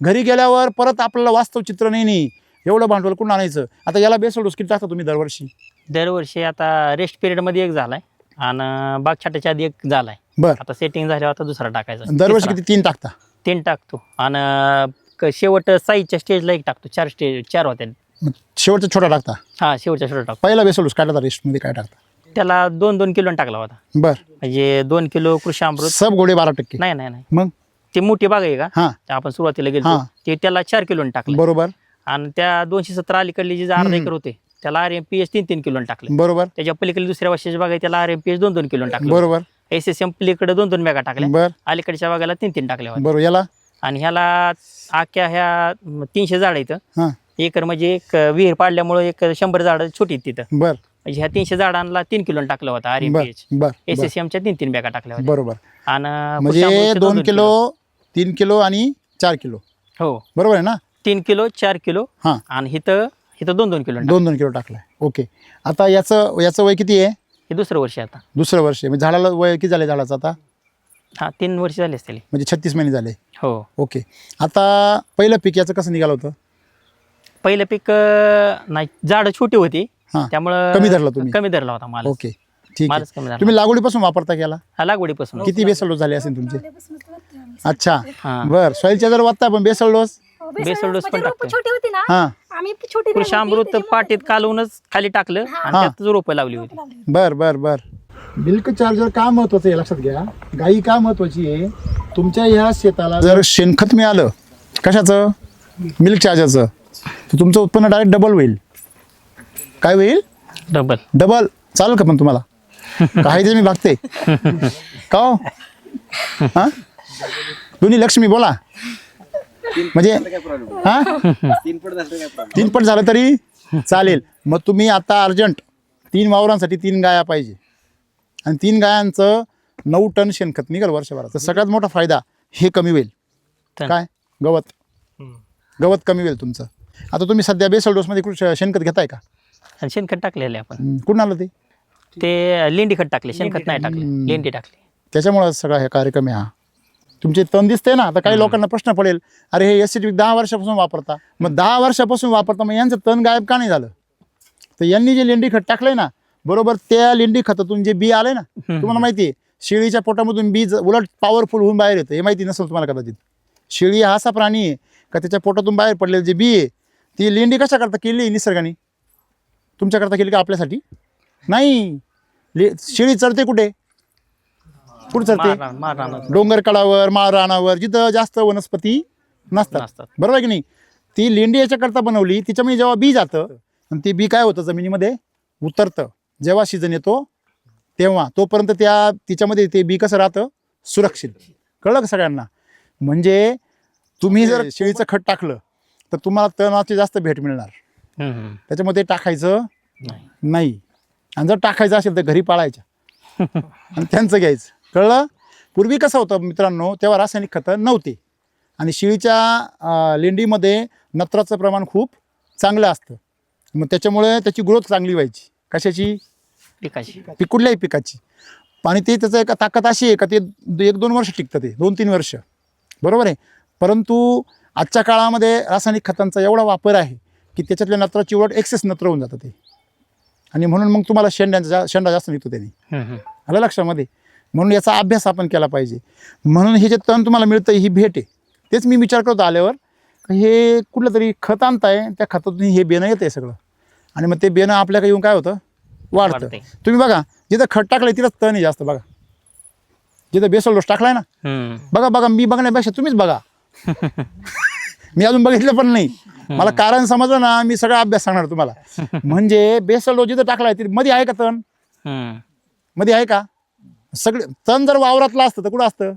घरी गेल्यावर परत आपल्याला वास्तव चित्र नाही, एवढं भांडवल कुठून आणायचं? आता याला बेसल डोस किती टाकता तुम्ही दरवर्षी? आता रेस्ट पिरियडमध्ये एक झालाय आणि बाग छाटाच्या आधी एक झालाय. बर, आता सेटिंग झाल्यावर आता दुसरा टाकायचा. दरवर्षी किती? 3 टाकता? 3 टाकतो आणि शेवट साईजच्या स्टेजला एक टाकतो. 4 होत्या. मग शेवटचा छोटा टाकता? हा शेवटच्या छोटा टाकतो. पहिला बेसल डोस काय टाकता? रेस्टमध्ये काय टाकता? त्याला 2-2 किलो टाकला होता. बर, म्हणजे 2 किलो कृषी अमृत. सब गोडे 12%? नाही मग ती मोठी बाग आहे का, हां, त्या आपण सुरुवातीला गेलो हां. ते त्याला 4 किलो टाकलं. बरोबर आणि त्या 270 अलीकडली जी अर्धा एकर होते त्याला RMPH 3-3 किलो टाकले. बरोबर त्याच्या पलीकडे दुसऱ्या वर्षाची बाग आहे त्याला RMPH 2-2 किलो टाकले. बरोबर SSM पलीकडे 2-2 बॅगा टाकल्या. बर अलीकडच्या बागाला 3-3 टाकल्या होत्या. बरोबर. याला आणि ह्याला आख्या ह्या 300 झाड इथं हां, एकर, म्हणजे एक विहीर पाडल्यामुळे एक 100 झाडं छोटी आहेत तिथं. बर म्हणजे ह्या 300 झाडांना 3 किलो टाकलं होतं बर RMPH. बर SSMच्या 3-3 बॅगा टाकल्या होत्या. बरोबर. आणि म्हणजे कृषी 2 किलो, 3 किलो आणि 4 किलो, हो बरोबर आहे ना? 3 किलो 4 किलो हां, आणि इथं 2-2 किलो. 2-2 किलो टाकलाय. ओके. आता याचं वय किती आहे? हे दुसरं वर्ष आहे आता. दुसरं वर्ष आहे. म्हणजे झाडाला वय किती झालं झाडाचं आता? हा 3 वर्ष झाले असतील. म्हणजे 36 महिने झाले. हो. ओके. आता पहिलं पीक याचं कसं निघालं होतं? पहिलं पीक नाही, झाडं छोटी होती हां, त्यामुळं कमी धरला तुम्ही? कमी धरला होता माल. ओके, ठीक मालच आहे. कमी झाला. तुम्ही लागवडीपासून वापरता केला हा, लागवडीपासून किती बेसल डोस झाले असेल तुमचे? आल्यापासूनच बघते आम्ही. अच्छा हा. बर सॉइलच्या जर वाटता पण बेसल डोस हो, बेसल डोस पण म्हणजे रोपं टाकते. छोटी होती ना हा आम्ही छोटी कृषी अमृत पाटीत कालवूनच खाली टाकलं आणि हा. त्यात रोपं लावली होती. बर बर बर मिल्क चार्जर का महत्वाचं आहे लक्षात घ्या. गाई का महत्वाची आहे तुमच्या ह्या शेताला जर शेणखत मिळालं कशाचं मिल्क चार्जरचं तर तुमचं उत्पन्न डायरेक्ट डबल होईल. काय होईल डबल. डबल चालेल का पण तुम्हाला काही ते मी भागते का हो? हा दोन्ही लक्ष्मी बोला म्हणजे हा 3 पट झालं तरी चालेल. मग तुम्ही आता अर्जंट 3 वावरांसाठी 3 गाया पाहिजे आणि 3 गायांचं 9 टन शेणखत निघाल वर्षभरात. तर सगळ्यात मोठा फायदा हे कमी होईल. टन. काय गवत कमी होईल तुमचं. आता तुम्ही सध्या बेसल डोसमध्ये शेणखत घेताय का? आणि शेणखत टाकलेले आपण. कुठून आलं ते? ते लेंडी खत टाकले, शेणखत नाही टाकले, लेंडी टाकली. त्याच्यामुळे सगळा हे कार्यक्रम आहे हा. तुमचे तण दिसते ना. आता काही लोकांना प्रश्न पडेल अरे हे एसिड 10 वर्षापासून वापरता मग 10 वर्षापासून वापरता मग यांचं तण गायब का नाही झालं? तर यांनी जे लेंडी खत टाकलंय ना बरोबर त्या लेंडी खतातून जे बी आलंय ना तुम्हाला माहिती आहे शेळीच्या पोटामधून बी उलट पॉवरफुल होऊन बाहेर येतं. हे माहिती नसेल तुम्हाला कदाचित. शेळी हा असा प्राणी आहे का त्याच्या पोटातून बाहेर पडलेलं जे बी आहे ती लेंडी कशा करता केली निसर्गाने? तुमच्याकरता केली का आपल्यासाठी? नाही. शेळी चरते कुठे चरते? डोंगर कडावर माळ रानावर जिथं जास्त वनस्पती नसतात. बरोबर आहे की नाही? ती लेंडी याच्याकरता बनवली. तिच्यामध्ये जेव्हा बी जातं आणि ते बी काय होतं जमिनीमध्ये उतरतं जेव्हा सीझन येतो तेव्हा तोपर्यंत तिच्यामध्ये ते बी कसं राहतं सुरक्षित. कळलं का सगळ्यांना? म्हणजे तुम्ही जर शेळीचं खत टाकलं तर तुम्हाला तणाची जास्त भेट मिळणार. त्याच्यामध्ये टाकायचं नाही. आणि जर टाकायचं असेल तर घरी पाळायच्या आणि त्यांचं घ्यायचं. कळलं? पूर्वी कसं होतं मित्रांनो तेव्हा रासायनिक खतं नव्हते आणि शेळीच्या लेंडीमध्ये नत्राचं प्रमाण खूप चांगलं असतं. मग त्याच्यामुळे त्याची ग्रोथ चांगली व्हायची. कशाची? पिकाची. कुठल्याही पिकाची. आणि ते त्याचं एक ताकद अशी आहे का ते 1-2 वर्ष टिकतं ते 2-3 वर्ष. बरोबर आहे. परंतु आजच्या काळामध्ये रासायनिक खतांचा एवढा वापर आहे की त्याच्यातल्या नत्राची उलट एक्सेस नत्र होऊन जातं ते आणि म्हणून मग तुम्हाला शेंडा जास्त निघतो त्याने. आलं लक्षामध्ये? म्हणून याचा अभ्यास आपण केला पाहिजे. म्हणून हे जे तण तुम्हाला मिळतं ही भेट आहे. तेच मी विचार करतो आल्यावर हे कुठलं तरी खत आणताय त्या खतातून हे बेणं येतं सगळं आणि मग ते बेणं आपल्याकडे येऊन काय होतं वाढतं. तुम्ही बघा जिथं खत टाकलंय तिथंच तण आहे जास्त. बघा जिथं बेसल डोस टाकलाय ना बघा मी बघण्यापेक्षा तुम्हीच बघा. मी अजून बघितलं पण नाही. मला कारण समजलं ना मी सगळा अभ्यास सांगणार तुम्हाला. म्हणजे बेसल डोस जिथं टाकलाय तिथे मध्ये आहे का तण? मध्ये आहे का? सगळे तण जर वावरातलं असतं तर कुठं असतं?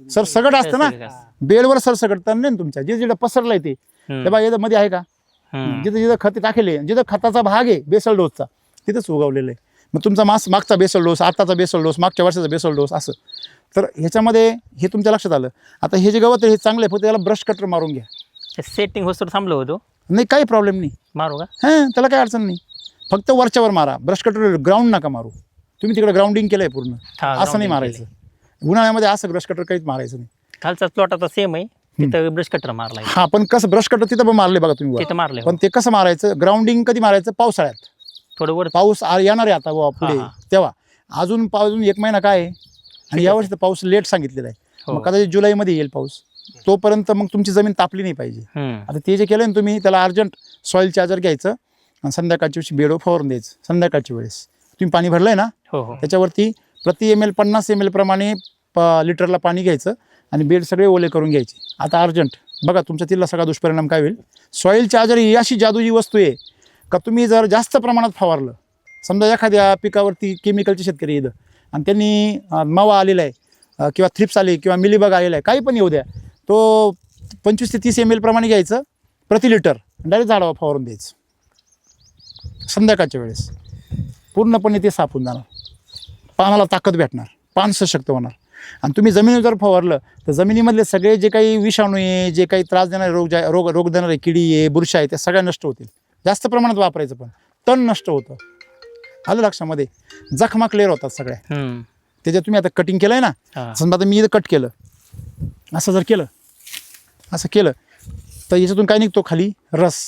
सरसगट असतं ना. बेडवर सरसगट तण नाही तुमच्या. जिथं पसरलंय ते बघा मध्ये आहे का? जिथं खत टाकले जिथं खताचा भाग आहे बेसल डोसचा तिथंच उगवलेलं आहे. मग तुमचा मागचा बेसल डोस आताचा बेसल डोस मागच्या वर्षाचा बेसल डोस असं. तर ह्याच्यामध्ये हे तुमच्या लक्षात आलं. आता हे जे गवत आहे हे चांगलं आहे फक्त त्याला ब्रश कटर मारून घ्या. सेटिंग होतो थांबलो होतो नाही काही प्रॉब्लेम नाही. मारू का? हां त्याला काही अडचण नाही. फक्त वरच्यावर मारा. ब्रश कटर ग्राउंड नका मारू. तुम्ही तिकडे ग्राउंडिंग केलंय पूर्ण असं नाही मारायचं. उन्हाळ्यामध्ये असं ब्रश कटर काहीच मारायचं नाही. खालचा प्लॉट आता सेम आहे तिथं ब्रश कटर मारलाय. हा पण कसं ब्रश कटर तिथं पण मारले बघा तुम्ही तिथं मारले. पण ते कसं मारायचं ग्राउंडिंग कधी मारायचं? पावसाळ्यात. थोडं वर पाऊस येणार आहे आता पुढे तेव्हा अजून 1 महिना काय आहे आणि यावर्षी तर पाऊस लेट सांगितलेला आहे. मग कदाचित जुलैमध्ये येईल पाऊस. तोपर्यंत मग तुमची जमीन तापली नाही पाहिजे. आता ते जे केलं ना तुम्ही त्याला अर्जंट सॉइल चार्जर घ्यायचं आणि संध्याकाळच्या दिवशी बेडवर फवारून द्यायचं. संध्याकाळच्या वेळेस तुम्ही पाणी भरलंय ना त्याच्यावरती प्रति ml 50 ml प्रमाणे लिटरला पाणी घ्यायचं आणि बेड सगळे ओले करून घ्यायचे. आता अर्जंट बघा तुमच्या तिथला सगळा दुष्परिणाम काय होईल. सॉइल चार्जर ही अशी जादूची वस्तू आहे का तुम्ही जर जास्त प्रमाणात फवारलं समजा एखाद्या पिकावरती केमिकलचे शेतकरी येतं आणि त्यांनी मावा आलेला आहे किंवा थ्रिप्स आले किंवा मिलीबग आलेला आहे काही पण येऊ द्या तो 25 ते 30 ml प्रमाणे घ्यायचं प्रति लिटर डायरेक्ट झाडावर फवारून द्यायचं. संध्याकाळच्या वेळेस पूर्णपणे ते साफ होऊन जाणार. पानाला ताकद भेटणार. पान सशक्त होणार. आणि तुम्ही जमिनीवर जर फवारलं तर जमिनीमधले सगळे जे काही विषाणू आहे जे काही त्रास देणारे रोग देणारे किडी आहे बुरशी आहे त्या सगळ्या नष्ट होतील. जास्त प्रमाणात वापरायचं पण तण नष्ट होतं. आलं लक्षामध्ये? जखमा क्लिअर होतात सगळ्या. त्याच्यात तुम्ही आता कटिंग केलंय ना समजा आता मी इथं कट केलं असं जर केलं असं केलं तर याच्यातून काय निघतो खाली रस.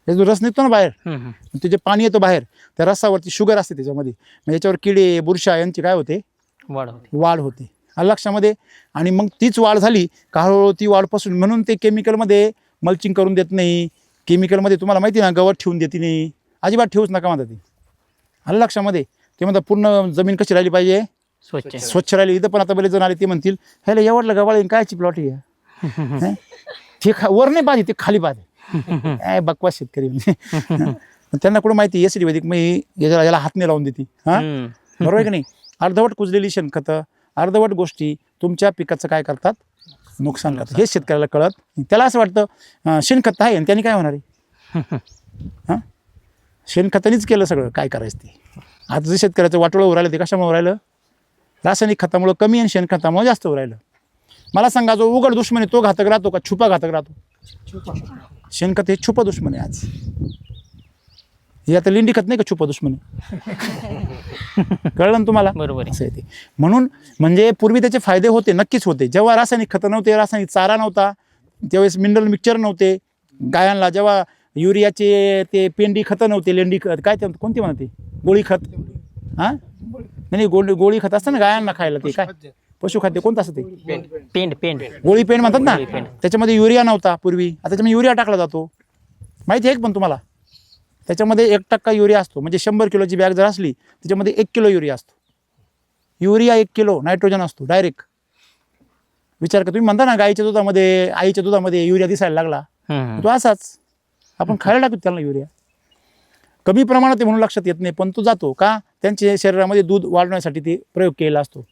हे जो रस निघतो ना बाहेर, हम्म. ते जे पाणी येतं बाहेर, त्या रसावरती शुगर असते त्याच्यामध्ये, मग याच्यावर किडे बुरशा यांची काय होते, वाढ होते. वाढ होते. आलं लक्षामध्ये. आणि मग तीच वाढ झाली का हळूहळू ती वाढपासून, म्हणून ते केमिकलमध्ये मल्चिंग करून देत नाही. केमिकलमध्ये तुम्हाला माहिती ना, गवत ठेवून देते नाही, अजिबात ठेवूच नका म्हणतात ते. आलं लक्षामध्ये. ते म्हणतात पूर्ण जमीन कशी राहिली पाहिजे, स्वच्छ. स्वच्छ राहिली. इथं पण आता बरेच जण आले, ते म्हणतील ह्याला एवढलं गवाळ कायची प्लॉट आहे हं? ते वर नाही पाहिजे, ते खाली पाहिजे. काय बकवास शेतकरी म्हणजे. त्यांना कुठं माहिती एसिड वैदिक मी याला हात नाही लावून देते. हां, बरोबर आहे की नाही. अर्धवट कुजलेली शेणखतं, अर्धवट गोष्टी तुमच्या पिकाचं काय करतात, नुकसान करतात. हे शेतकऱ्याला कळत. त्याला असं वाटतं शेणखत आहे आणि त्यांनी काय होणार आहे. हां, शेणखतानीच केलं सगळं, काय करायचं ते. आता जे शेतकऱ्याचं वाटोळं उरायलं ते कशामुळे उरायलं, रासायनिक खतामुळं कमी आणि शेणखतामुळे जास्त उरायलं. मला सांगा, जो उघड दुश्मन आहे तो घातक राहतो का छुपा घातक राहतो. शेणखत हे छुपा दुश्मन आहे आज. हे आता लेंडी खत नाही का छुपा दुश्मन आहे. कळलं ना तुम्हाला. बरोबर आहे. असं आहे ते. म्हणून म्हणजे पूर्वी त्याचे फायदे होते, नक्कीच होते. जेव्हा रासायनिक खतं नव्हते, रासायनिक चारा नव्हता, त्यावेळेस मिनरल मिक्सचर नव्हते गायांना, जेव्हा युरियाचे ते पेंडी खतं नव्हते, लेंडी खत काय ते कोणती म्हणते, गोळी खत. हां, नाही गोळी खत असतं ना गायांना खायला, ते काय पशुखाद्य कोणतं असतं ते, पेंड गोळी पेंड म्हणतात ना. गोळी पेंड. त्याच्यामध्ये युरिया नव्हता पूर्वी, आता त्याच्यामध्ये युरिया टाकला जातो. माहिती आहे का पण तुम्हाला. त्याच्यामध्ये 1% युरिया असतो. म्हणजे 100 किलोची बॅग जर असली त्याच्यामध्ये 1 किलो युरिया असतो. युरिया 1 किलो नायट्रोजन असतो डायरेक्ट. विचार का, तुम्ही म्हणता ना गाईच्या दुधामध्ये, आईच्या दुधामध्ये युरिया दिसायला लागला, तो असाच आपण खायला टाकतो त्याला युरिया. कमी प्रमाणात ते म्हणून लक्षात येत नाही, पण तो जातो का, त्यांच्या शरीरामध्ये दूध वाढवण्यासाठी ते प्रयोग केलेला असतो.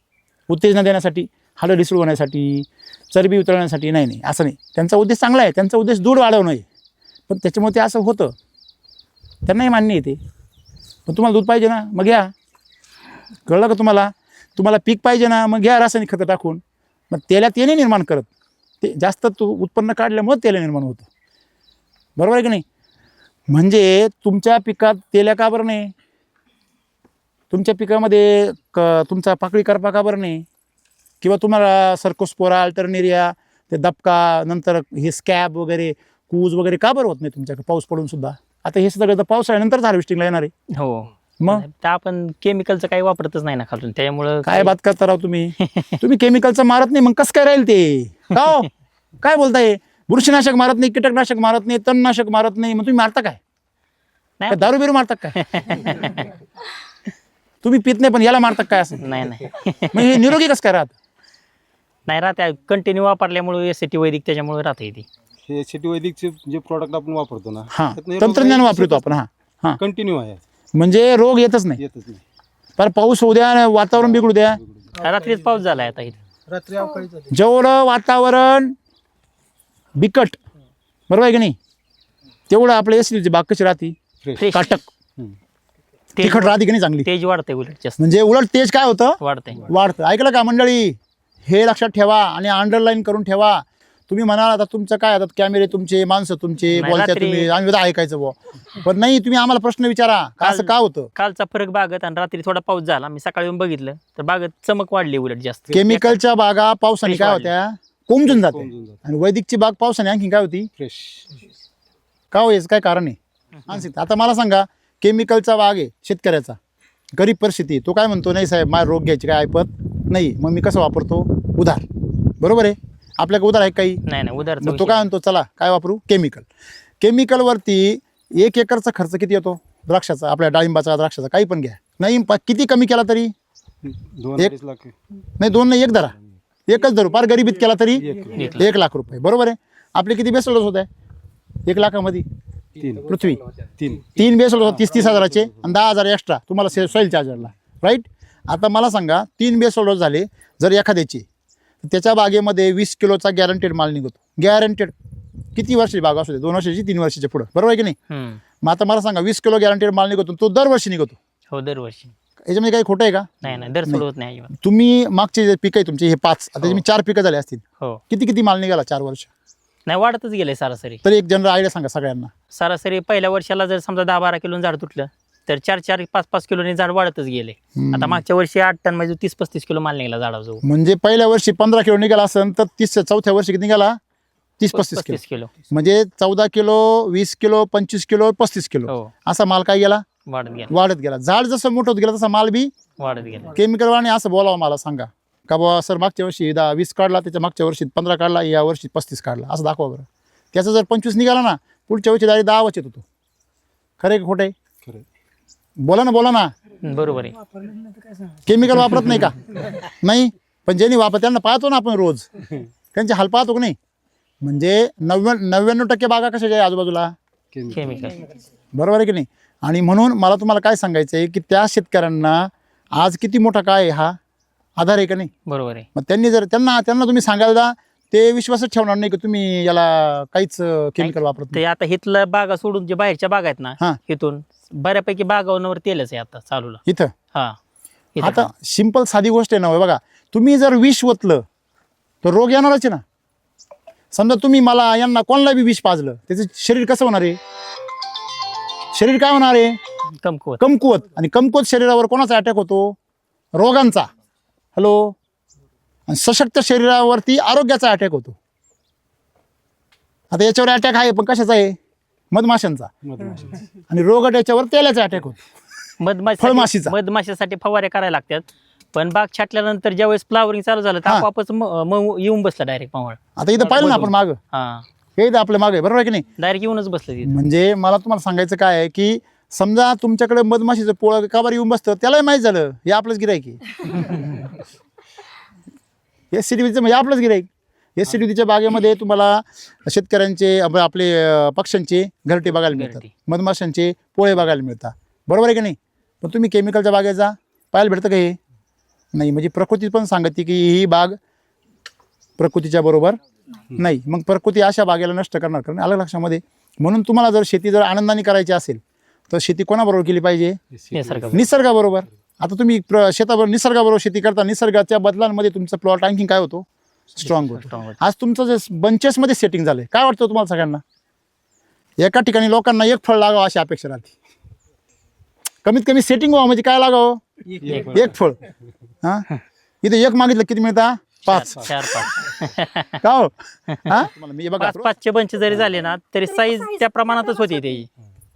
उत्तेजना देण्यासाठी, हाडं ढिसूळ होण्यासाठी, चरबी उतरवण्यासाठी नाही, असं नाही. त्यांचा उद्देश चांगला आहे, त्यांचा उद्देश दूध वाढवणं आहे, पण त्याच्यामुळे ते असं होतं. त्यांनाही मान्य आहे ते. पण तुम्हाला दूध पाहिजे ना, मग घ्या. कळलं का तुम्हाला. तुम्हाला पीक पाहिजे ना, मग घ्या रासायनिक खतं टाकून. मग तेला ते नाही निर्माण करत, ते जास्त उत्पन्न काढल्यामुळे तेल निर्माण होतं. बरोबर आहे की नाही. म्हणजे तुमच्या पिकात तेल्या का बरं नाही, तुमच्या पिकामध्ये तुमचा पाकळी करपा का बरं नाही, किंवा तुम्हाला सर्कोस्पोरा, अल्टरनेरिया, ते दबका, नंतर हे स्कॅब वगैरे, कूज वगैरे का बरं होत नाही तुमच्याकडे पाऊस पडून सुद्धा. आता हे सगळं पावसाळ्यानंतरच हार्वेस्टिंगला येणार आहे. हो, मग तर आपण केमिकलचं काही वापरतच नाही ना खालून, त्यामुळं काय बात करता राव तुम्ही. तुम्ही केमिकलचं मारत नाही, मग कसं काय राहील ते. का हो? काय बोलताय. बुरशीनाशक मारत नाही, कीटकनाशक मारत नाही, तणनाशक मारत नाही, मग तुम्ही मारता काय. नाही. दारू बिरू मारता काय. तुम्ही पित नाही पण याला मारता काय असं. नाही मग हे निरोगी कसं काय राहत. नाही राहते, कंटिन्यू वापरल्यामुळे एसटी वैदिक त्याच्यामुळे राहते ती. हे सिटी वैदिकचे जे प्रॉडक्ट आपण वापरतो ना, हां, तंत्रज्ञान वापरतो आपण. हां, कंटिन्यू आहे, म्हणजे रोग येतच नाही. येतच नाही. पर पाऊस होऊ द्या, वातावरण बिघडू द्या, रात्रीच पाऊस झालाय आता इथे. रात्री अवकाळी झाली. जेवढं वातावरण बिकट, बरोबर आहे की नाही, तेवढं आपल्या एसिडची बाग कशी राहते, फ्रेश काटक तिखट राहते की नाही चांगली. तेज वाढते उलट जास्त म्हणजे उलट तेज काय होतं, वाढते. वाढतं. ऐकलं का मंडळी, हे लक्षात ठेवा आणि अंडरलाईन करून ठेवा. तुम्ही म्हणाल आता तुमचं काय, आता कॅमेरे तुमचे, माणसं तुमचे, नाही, बोलत्या रात्री- तुम्ही, आम्ही आता ऐकायचं बुवा. पण नाही, तुम्ही आम्हाला प्रश्न विचारा का असं का होतं. कालचा फरक बागत आणि रात्री थोडा पाऊस झाला, मी सकाळी येऊन बघितलं तर बागत चमक वाढली उलट जास्त. केमिकलच्या बागा पावसाने फ्रेश काय वाढली. होत्या, कोमजून जाते, कोमजून जाते. आणि वैदिकची बाग पावसाने आणखी काय होती, फ्रेश. का हो, याचं काय कारण आहे मानसिक. आता मला सांगा, केमिकलचा बाग आहे शेतकऱ्याचा, गरीब परिस्थिती, तो काय म्हणतो, नाही साहेब माझा रोग घ्यायची काय ऐपत नाही, मग मी कसं वापरतो, उधार. बरोबर आहे, आपल्याकडे उधार आहे काही नाही उधार. मग तो काय म्हणतो, चला काय वापरू, केमिकल. केमिकलवरती 1 एकरचा खर्च किती येतो द्राक्षाचा, आपल्या डाळिंबाचा, द्राक्षाचा, काही पण घ्या, नाही किती कमी केला तरी, 2-2.5 लाख. नाही 2 नाही 1 धरा, 1च धरू, फार गरिबीत केला तरी 1 लाख रुपये. बरोबर आहे. आपले किती बेसल डोस होत आहे 1 लाखामध्ये, 3 पृथ्वी 3 बेसल डोस 30-30 हजाराचे आणि 10,000 एक्स्ट्रा तुम्हाला सॉईल चार्जरला, राईट. आता मला सांगा, 3 बेसल डोस झाले जर एखाद्याचे, त्याच्या बागेमध्ये 20 किलोचा गॅरंटेड माल निघतो. गॅरंटेड, किती वर्षाची बाग असू दे, 2 वर्षाची, 3 वर्षाच्या पुढं, बरोबर आहे की नाही. मग आता मला सांगा, 20 किलो गॅरंटेड माल निघतो, तो दरवर्षी निघतो. हो, दरवर्षी. याच्यामध्ये काही खोटं आहे का. नाही दर सोडवत नाही अजिबात. तुम्ही मागचे जे पिकं आहे तुमचे हे 5, आता मी 4 पिकं झाले असतील, हो, किती माल निघाला 4 वर्ष, नाही वाढतच गेले सरासरी. तर एक जनरल आयडिया सांगा सगळ्यांना. सरासरी पहिल्या वर्षाला जर समजा 10-12 किलो झाड तुटलं तर 4-4, 5-5 किलोने झाड वाढतच गेले. आता मागच्या वर्षी 8 टन म्हणजे 30-35 किलो माल निघाला झाडाजवळ. म्हणजे पहिल्या वर्षी 15 किलो निघाला असेल तर 30 चौथ्या वर्षी किती निघाला, 30-35 किलो 35 किलो म्हणजे 14 किलो 20 किलो 25 किलो 35 किलो हो असा माल काय गेला वाढत गेला वाढत गेला. झाड जसं मोठं होत गेलं तसा माल बी वाढत गेला. केमिकल वाणी असं बोलावं मला सांगा का बाबा सर मागच्या वर्षी 20 काढला त्याच्या मागच्या वर्षी 15 काढला या वर्षी 35 काढला असं दाखवा बरं. त्याचा जर 25 निघाला ना पुढच्या वर्षी डायरेक्ट 10 येत होतो. खरे खोटे खरं बोला ना बरोबर आहे. केमिकल वापरत नाही का नाही पण ज्यांनी वापर त्यांना पाहतो ना आपण रोज त्यांचे हाल पाहतो की नाही. म्हणजे 99% बागा कशाच्या आहे आजूबाजूला केमिकल बरोबर आहे की नाही. आणि म्हणून मला तुम्हाला काय सांगायचं आहे की त्या शेतकऱ्यांना आज किती मोठा काय आहे हा आधार आहे का नाही. बरोबर आहे. मग त्यांनी जर त्यांना तुम्ही सांगायला ते विश्वासच ठेवणार नाही की तुम्ही याला काहीच केमिकल वापरत ते आता हिथलं बागा सोडून जे बाहेरच्या बागा आहेत ना हा. इथून बऱ्यापैकी बागावर तेलच आहे आता चालूला. इथं हा इथं आता सिंपल साधी गोष्ट आहे ना होय बघा. तुम्ही जर विष ओतलं तर रोग येणारच आहे ना. समजा तुम्ही मला यांना कोणाला बी विष पाजलं त्याचं शरीर कसं होणार आहे शरीर काय होणार आहे कमकुवत. कमकुवत. आणि कमकुवत शरीरावर कोणाचा अटॅक होतो रोगांचा. हॅलो. आणि सशक्त शरीरावरती आरोग्याचा अटॅक होतो. आता याच्यावर अटॅक आहे पण कशाचा आहे मधमाशांचा. मधमाशी आणि रोग याच्यावर तेलाचा अटॅक होतो फळमाशीचा. मधमाशीसाठी फवारे करायला लागतात. पण बाग छाटल्यानंतर ज्यावेळेस फ्लावरिंग चालू झालं तर हा. आपोआपच येऊन बसला डायरेक्ट मावळ. आता इथं पाहिलं ना आपण मागं हा हे इथं आपल्या मागे बरोबर आहे की नाही. डायरेक्ट येऊनच बसलं तिथं. म्हणजे मला तुम्हाला सांगायचं काय आहे की समजा तुमच्याकडे मधमाशीचं पोळं का बरं येऊन बसतं त्यालाही माहीत झालं हे आपलंच गिराईक आहे. SCDVचं म्हणजे आपलंच गिराईक. SCDVच्या बागेमध्ये तुम्हाला शेतकऱ्यांचे आपले पक्ष्यांचे घरटे बघायला मिळतात घरटे. मधमाशांचे पोळे बघायला मिळतात बरोबर आहे की नाही. पण तुम्ही केमिकलच्या बागेचा पाहायला भेटतं का हे नाही. म्हणजे प्रकृती पण सांगते की ही बाग प्रकृतीच्या बरोबर नाही. मग प्रकृती अशा बागेला नष्ट करणार कारण आलं लक्षामध्ये. म्हणून तुम्हाला जर शेती जर आनंदाने करायची असेल तर शेती कोणाबरोबर केली पाहिजे निसर्ग. निसर्गाबरोबर. आता तुम्ही शेताबरोबर निसर्गाबरोबर शेती करता निसर्गाच्या बदलांमध्ये तुमचा प्लॉट आणखी काय होतो स्ट्रॉंग होतो. Strong होतो. आज तुमचं जे बंचेसमध्ये सेटिंग झालंय काय वाटतं तुम्हाला सगळ्यांना एका ठिकाणी लोकांना एक फळ लागावं अशी अपेक्षा राहते. कमीत कमी सेटिंग व्हावं म्हणजे काय लागावं एक फळ. हा इथे एक मागितलं किती मिळता 5 4-5 का हो हा मी बघा 5-5चे बंच जरी झाले ना तरी साईज त्या प्रमाणातच होती त्याची.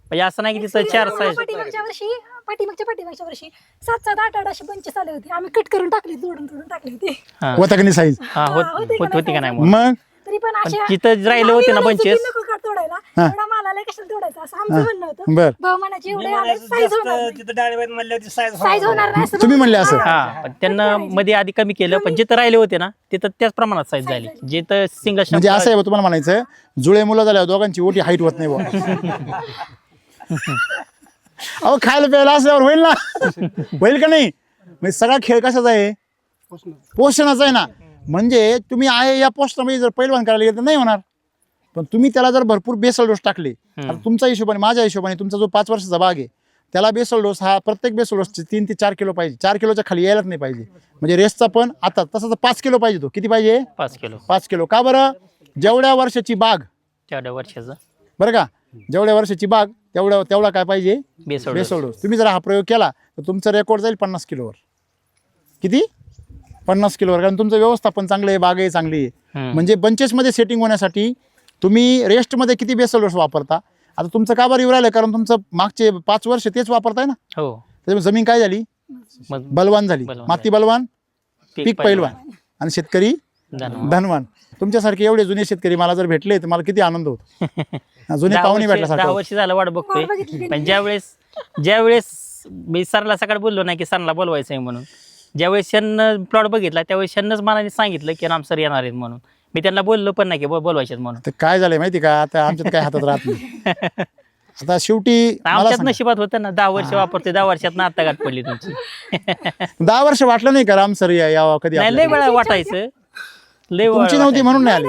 म्हणजे असं नाही की तिथं 4 साईज. पाठीमागच्या वर्षी 7-8 असे बंचेस आले होते. आम्ही कट करून टाकले तोडून टाकले होते. होता की नाही साईज हा होती का नाही मग? मग तरी पण असे जिथं राहिले होते ना bunches. तोडायला हा. एवढा मालाला कशाला तोडायचा असं आमचं म्हणणं होतं. बर भाऊ म्हणायचे एवढे आले साईज होणार नाही. तिथं डाळीबाईत म्हणल्यावर साईज होणार नाही असं तुम्ही म्हणले असं हा पण त्यांना मध्ये आधी कमी केलं पण जिथं राहिले होते ना तिथं त्याच प्रमाणात साईज झाली. जिथं सिंगल म्हणजे असं आहे बा, तुम्हाला म्हणायचं जुळे मुलं झाल्यावर दोघांची ओटी हाईट होत नाही बुवा. अहो खायला प्यायला असल्यावर होईल ना होईल का नाही. म्हणजे सगळा खेळ कशाचा आहे पोषणाचा आहे ना. म्हणजे तुम्ही आहे या पोस्टामध्ये जर पैलवान करायला गेलं तर नाही होणार. पण तुम्ही त्याला जर भरपूर बेसल डोस टाकले आता तुमच्या हिशोबाने माझ्या हिशोबाने तुमचा जो 5 वर्षाचा बाग आहे त्याला बेसल डोस हा प्रत्येक बेसल डोस 3 ते 4 किलो पाहिजे. 4 किलोच्या खाली यायलाच नाही पाहिजे. म्हणजे रेसचा पण आता तसं 5 किलो पाहिजे. तो किती पाहिजे 5 किलो 5 किलो. का बरं जेवढ्या वर्षाची बाग तेवढ्या वर्षाचं बरं का जेवढ्या वर्षाची बाग तेवढा काय पाहिजे बेसोड बेसल डोस. तुम्ही जर हा प्रयोग केला तर तुमचं रेकॉर्ड जाईल 50 किलोवर. किती 50 किलोवर. कारण तुमचं व्यवस्थापन चांगलं आहे बाग आहे चांगली आहे. म्हणजे बंचेसमध्ये सेटिंग होण्यासाठी तुम्ही रेस्टमध्ये किती बेसल डोस वापरता. आता तुमचं का बरं येऊ राहिलं कारण तुमचं मागचे 5 वर्ष तेच वापरताय ना. हो त्याच्यामुळे जमीन काय झाली मग बलवान झाली. बलवान माती बलवान पीक पैलवान आणि शेतकरी धन्यवाद. धनवान. तुमच्यासारखे एवढे जुने शेतकरी मला जर भेटले तर मला किती आनंद होतो. जुने 10 पाहुणे वर्ष भेटल्यासारखं. झालं वाट बघतोय. पण ज्यावेळेस मी सरला सकाळ बोललो नाही की सरला बोलवायचं आहे म्हणून ज्यावेळेस शेण प्लॉट बघितला त्यावेळेस शेणच मनाने सांगितलं की राम सर येणार आहेत म्हणून. मी त्यांना बोललो पण नाही की बोलवायचे म्हणून. तर काय झालंय माहिती का आता आमच्यात काय हातात राहत नाही. आता शेवटी मला आमच्यात सांगा, नशिबात होतं ना 10 वर्ष वापरते 10 वर्षात ना आता गाठ पडली तुमची. 10 वर्ष वाटलं नाही का राम सर यावं कधी नाही लय आपल्याकडे? वेळा वाटायचं लय वेळा तुमची नव्हती वाटायचं. म्हणून नाही आले.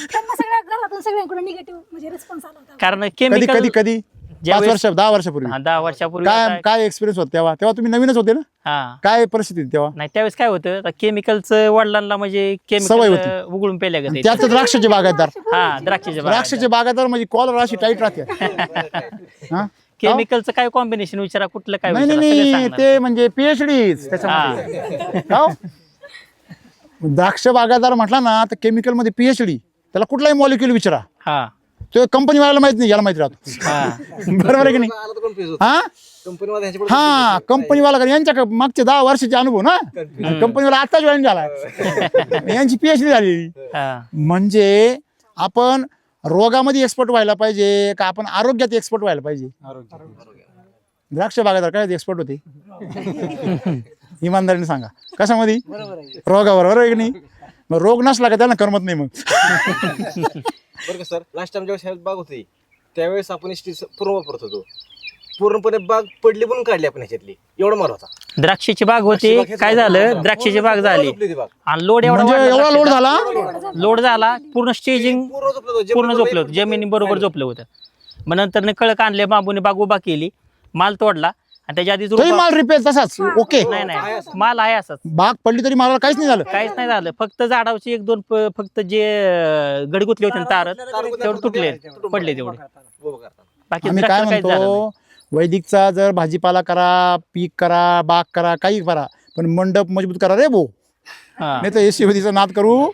त्यांना सगळ्या घरातून सगळ्यांकडून निगेटिव्ह म्हणजे रिस्पॉन्स आला होता. कारण कधी केमिकल कधी कधी 10 वर्षापूर्वी 10 वर्षापूर्वी काय आता- काय एक्सपिरियन्स होता तेव्हा तुम्ही नवीनच होते ना. हा काय परिस्थिती होती तेव्हा. नाही त्यावेळेस काय होतं केमिकलचं वडिलांना म्हणजे सवय केमिकल होती. उघडून पेल्या का त्याच द्राक्षाचे बागायतदार हा द्राक्षाचे द्राक्षाचे बागायतदार म्हणजे कॉलर अशी टाईट राहते. हा? केमिकलचं काय कॉम्बिनेशन विचारा कुठलं काय नाही विचारा नाही सगळं नाही सांगणार. ते म्हणजे PhD त्याच्यामध्ये. हो? द्राक्ष बागायतदार म्हटला ना तर केमिकल मध्ये पीएचडी, त्याला कुठलाही मॉलिक्युल विचारा, हा तो कंपनी वाल्याला माहित नाही, याला माहिती राहतो. हा बरोबर आहे की नाही? हा कंपनीवाला यांच्या मागचे 10 वर्षाचे अनुभव ना, कंपनीवाला आताच जॉईन झाला, यांची पीएचडी झालेली. हा म्हणजे आपण रोगामध्ये एक्सपर्ट व्हायला पाहिजे का आपण आरोग्यात एक्सपर्ट व्हायला पाहिजे? द्राक्ष बागायतदार काय एक्सपर्ट होते? इमानदारीने सांगा कशामध्ये? रोगावर, बरोबर आहे की नाही? मग रोग नसला का त्यांना करमत नाही. मग बरं का सर, लास्ट टाइम ज्यावेळेस ह्यात बाग होती त्यावेळेस आपण पूर्ण वापरत होतो, पूर्णपणे बाग पडली म्हणून काढली आपण ह्याच्यातली, एवढा माल होता. द्राक्षाची बाग होती, काय झालं द्राक्षाची बाग झाली झोपली ती बाग, आणि लोड म्हणजे एवढा लोड झाला, लोड झाला, पूर्ण स्टेजिंग पूर्ण झोपलं होतं, पूर्ण झोपलं होतं, जमिनी बरोबर झोपलं होतं. मग नंतर कळक आणले, बाबूने बाग उभा केली, माल तोडला आणि त्याच्या आधी तरी माल रिपेअर तसाच ओके, नाही माल आहे असंच, बाग पडली तरी मालाला काहीच नाही झालं. काहीच नाही झालं. फक्त झाडावरचे 1-2 फक्त जे गडगुतले होते ना तार तेवढे तुटले पडले तेवढे, उभं करताना. बाकी आम्ही काय द्राक्ष काहीच झालं नाही. म्हणतो, वैदिकचा जर भाजीपाला करा, पीक करा, बाग करा, काही करा, पण मंडप मजबूत करा रे भाऊ, हा. नाही तर एसीचा नाद करू.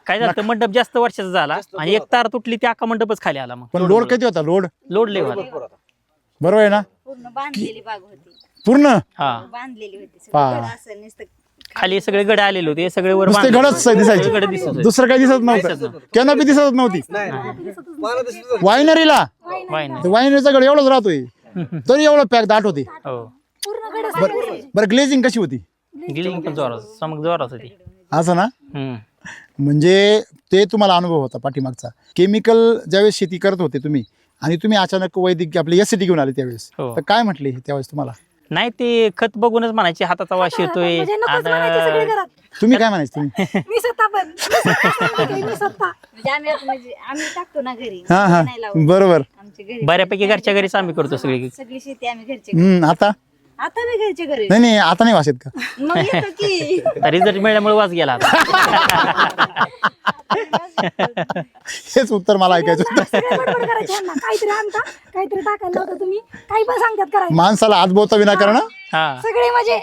काय झालं मंडप जास्त वर्षाचा झाला आणि एक तार तुटली, ती अख्खा मंडपच खाली आला. मग पण लोड किती होता? लोड लय झाला. बरोबर आहे ना? पूर्ण बांधलेली बाग होती, पूर्ण हा बांधलेली होती पहा. सगळं असं नुसतं खाली सगळे गडे आलेले होते, सगळे वर नुसते बांधलेले घडच होते. दिसायचे, सगळे गडे दिसत होते. दुसरं काही दिसत नव्हतं, कॅनॉपी दिसत नव्हती. पानं दिसत होतं. वायनरीला वाईन. वायनरीचा गड एवढाच राहतोय, तरी एवढं पॅक दाट होते. हो पूर्ण कडे बरं ग्लेजिंग कशी होती? गिलिंग पण जोरात, समक जोरात होती. असं ना, हम्म. म्हणजे ते तुम्हाला अनुभव होता पाठीमागचा. केमिकल ज्यावेळेस शेती करत होते तुम्ही आणि तुम्ही अचानक वैदिक आपले एसटी घेऊन आले त्यावेळेस, हो. तर काय म्हटले त्यावेळेस तुम्हाला? नाही ते खत बघूनच म्हणायचे हाताचा वास येतोय. म्हणजे नकोच म्हणायचे सगळे आता घरात. तुम्ही काय म्हणायचे तुम्ही? मी स्वतः पण मी स्वतः म्हणजे आम्ही आम्ही टाकतो ना घरी, हा हा नाही लावत बरोबर. आमच्या घरी. बऱ्यापैकी घरच्या घरीच आम्ही करतो सगळी. सगळी शेती आम्ही घरच्या घरी. आता आता मी घरच्या घरी नाही नाही आता नाही वास येत का? मग येतो की रिझल्ट मिळाल्यामुळे वास गेला आता. हेच उत्तर मला ऐकायचं होतं. सगळे बडबड करायचे यांना. काहीतरी आणता, काहीतरी टाकायला होतं, तुम्ही काही पण सांगतात करायचं. माणसाला आजबोता विनाकारण हा सगळे म्हणजे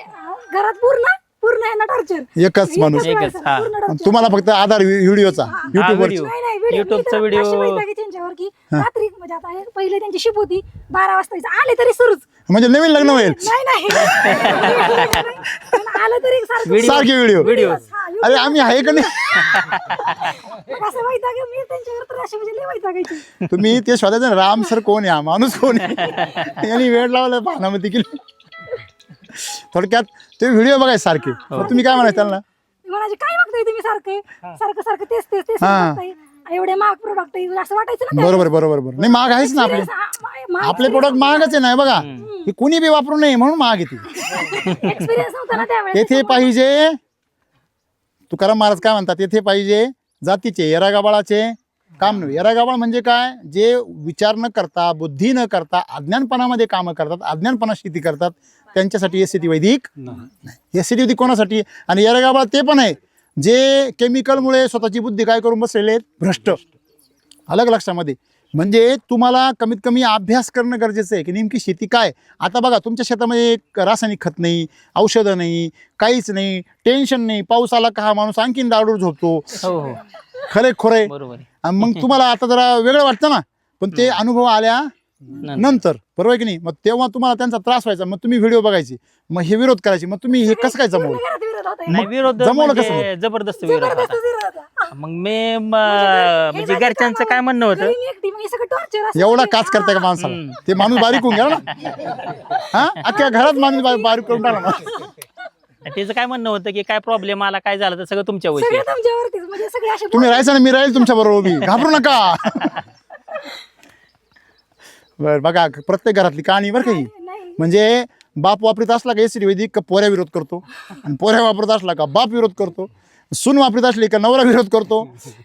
घरात पूर्ण यांना टॉर्चर. एकच माणूस. एकच, हा. तुम्हाला फक्त आधार व्हिडिओचा युट्यूबवर. व्हिडिओ. नाही नाही व्हिडिओ YouTubeचा व्हिडिओ. त्यांच्यावर की रात्री म्हणजे आता पहिले त्यांची शिप होती 12 वाजता आले तरी सुरूच. म्हणजे नवीन लग्न होईल नाही पण आलं तरी सारखं सारखे व्हिडिओ. हा, अरे आम्ही आहे का नाही? मग असं वैताग मी त्यांच्यावर तर असे म्हणजे लय वैतागायचे. तुम्ही ते शोधायचं ना, राम सर कोण आहे, हा माणूस कोण आहे, यांनी वेळ लावला पाहण्यामध्ये केली. थोडक्यात ते व्हिडिओ बघायचे सारखे. मग तुम्ही काय म्हणायचं त्यांना? मी म्हणायचे काय बघताय तुम्ही सारखं तेच हा. बघताय. एवढे महाग प्रोडक्ट असं वाटायचं ना. बरोबर बरोबर बरोबर. नाही महाग आहेच ना आपले, आपले प्रोडक्ट महागच आहे ना. बघा हे कुणी बी वापरू नये म्हणून महाग येते. एक्सपिरियन्स नव्हता ना त्यावेळेस. येथे पाहिजे, तुकाराम महाराज काय म्हणतात, येथे पाहिजे जातीचे येरागाबाळाचे काम नव्हे. येरागाबाळ म्हणजे काय? जे विचार न करता, बुद्धी न करता, अज्ञानपणामध्ये कामं करतात, अज्ञानपणा शेती करतात, त्यांच्यासाठी एसटी वैदिक नाही. एसटी वैदिक कोणासाठी? आणि येरागाबाळ ते पण आहे जे केमिकलमुळे स्वतःची बुद्धी काय करून बसलेले आहेत, भ्रष्ट. अलग लक्षामध्ये. म्हणजे तुम्हाला कमीत कमी अभ्यास करणं गरजेचं आहे की नेमकी शेती काय. आता बघा तुमच्या शेतामध्ये एक रासायनिक खत नाही, औषधं नाही, काहीच नाही, टेन्शन नाही. पाऊस आला का हा माणूस आणखीन दारूड झोपतो. हो हो खरे खोरे. बरोबर आहे. आणि मग तुम्हाला आता जरा वेगळं वाटतं ना, पण ते अनुभव आल्या नंतर, बरोबर आहे की नाही? मग तेव्हा तुम्हाला त्यांचा त्रास व्हायचा, मग तुम्ही व्हिडिओ बघायचे, मग हे विरोध करायचे, मग तुम्ही हे कसं काय जमवलं? घरात विरोध होता. नाही विरोध जमवलं म्हणजे कसं? जबरदस्त विरोध जबरदस्त होता. विरोध होता. मग मी म्हणजे घरच्यांचं काय म्हणणं होतं, घरी मी एकटी, मग हे सगळं टॉर्चर एवढा काच करताय का माणसाला? ते माणूस बारीक होऊन गेला ना. हा अख्ख्या घरात माणूस बारीक करून टाकला ना. त्याचं काय म्हणणं होतं की काय प्रॉब्लेम आला, काय झालं तर सगळं तुमच्या वशी सगळे तुमच्यावरतीच. म्हणजे सगळे असे तुम्ही राहायचं ना, मी राहील तुमच्या बरोबर उभी, घाबरू नका. बर बघा प्रत्येक घरातली कहाणी बरं काही. नाही. म्हणजे बाप वापरीत असला का एसटी वैदिक, का पोऱ्या विरोध करतो, आणि पोऱ्या वापरत असला का बाप विरोध करतो, सून वापरीत असली का नवरा विरोध करतो,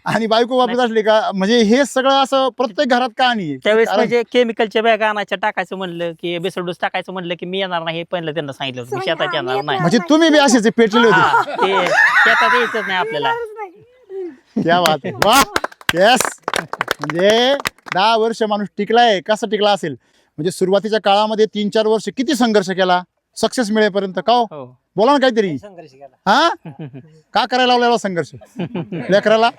आणि बायको वापरीत असली का, म्हणजे हे सगळं असं प्रत्येक घरात कहाणी आहे. त्यावेळेस कारण म्हणजे केमिकलच्या बॅग आणायच्या, टाकायचं म्हणलं की बेसडोस टाकायचं म्हणलं की मी येणार नाही, हे पहिलं त्यांना सांगितलं होतं, मी शेतात येणार नाही. म्हणजे तुम्ही बी असेच पेटलेले होते. हा, ते शेतात यायचंच नाही आपल्याला. क्या बात आहे, वा येस. म्हणजे 10 वर्ष माणूस टिकलाय. कसा टिकला असेल? म्हणजे सुरुवातीच्या काळामध्ये 3-4 वर्ष किती संघर्ष केला सक्सेस मिळेपर्यंत, का हो? हो बोला ना काहीतरी. संघर्ष केला. हा का करायला लावलेला संघर्ष लेकराला?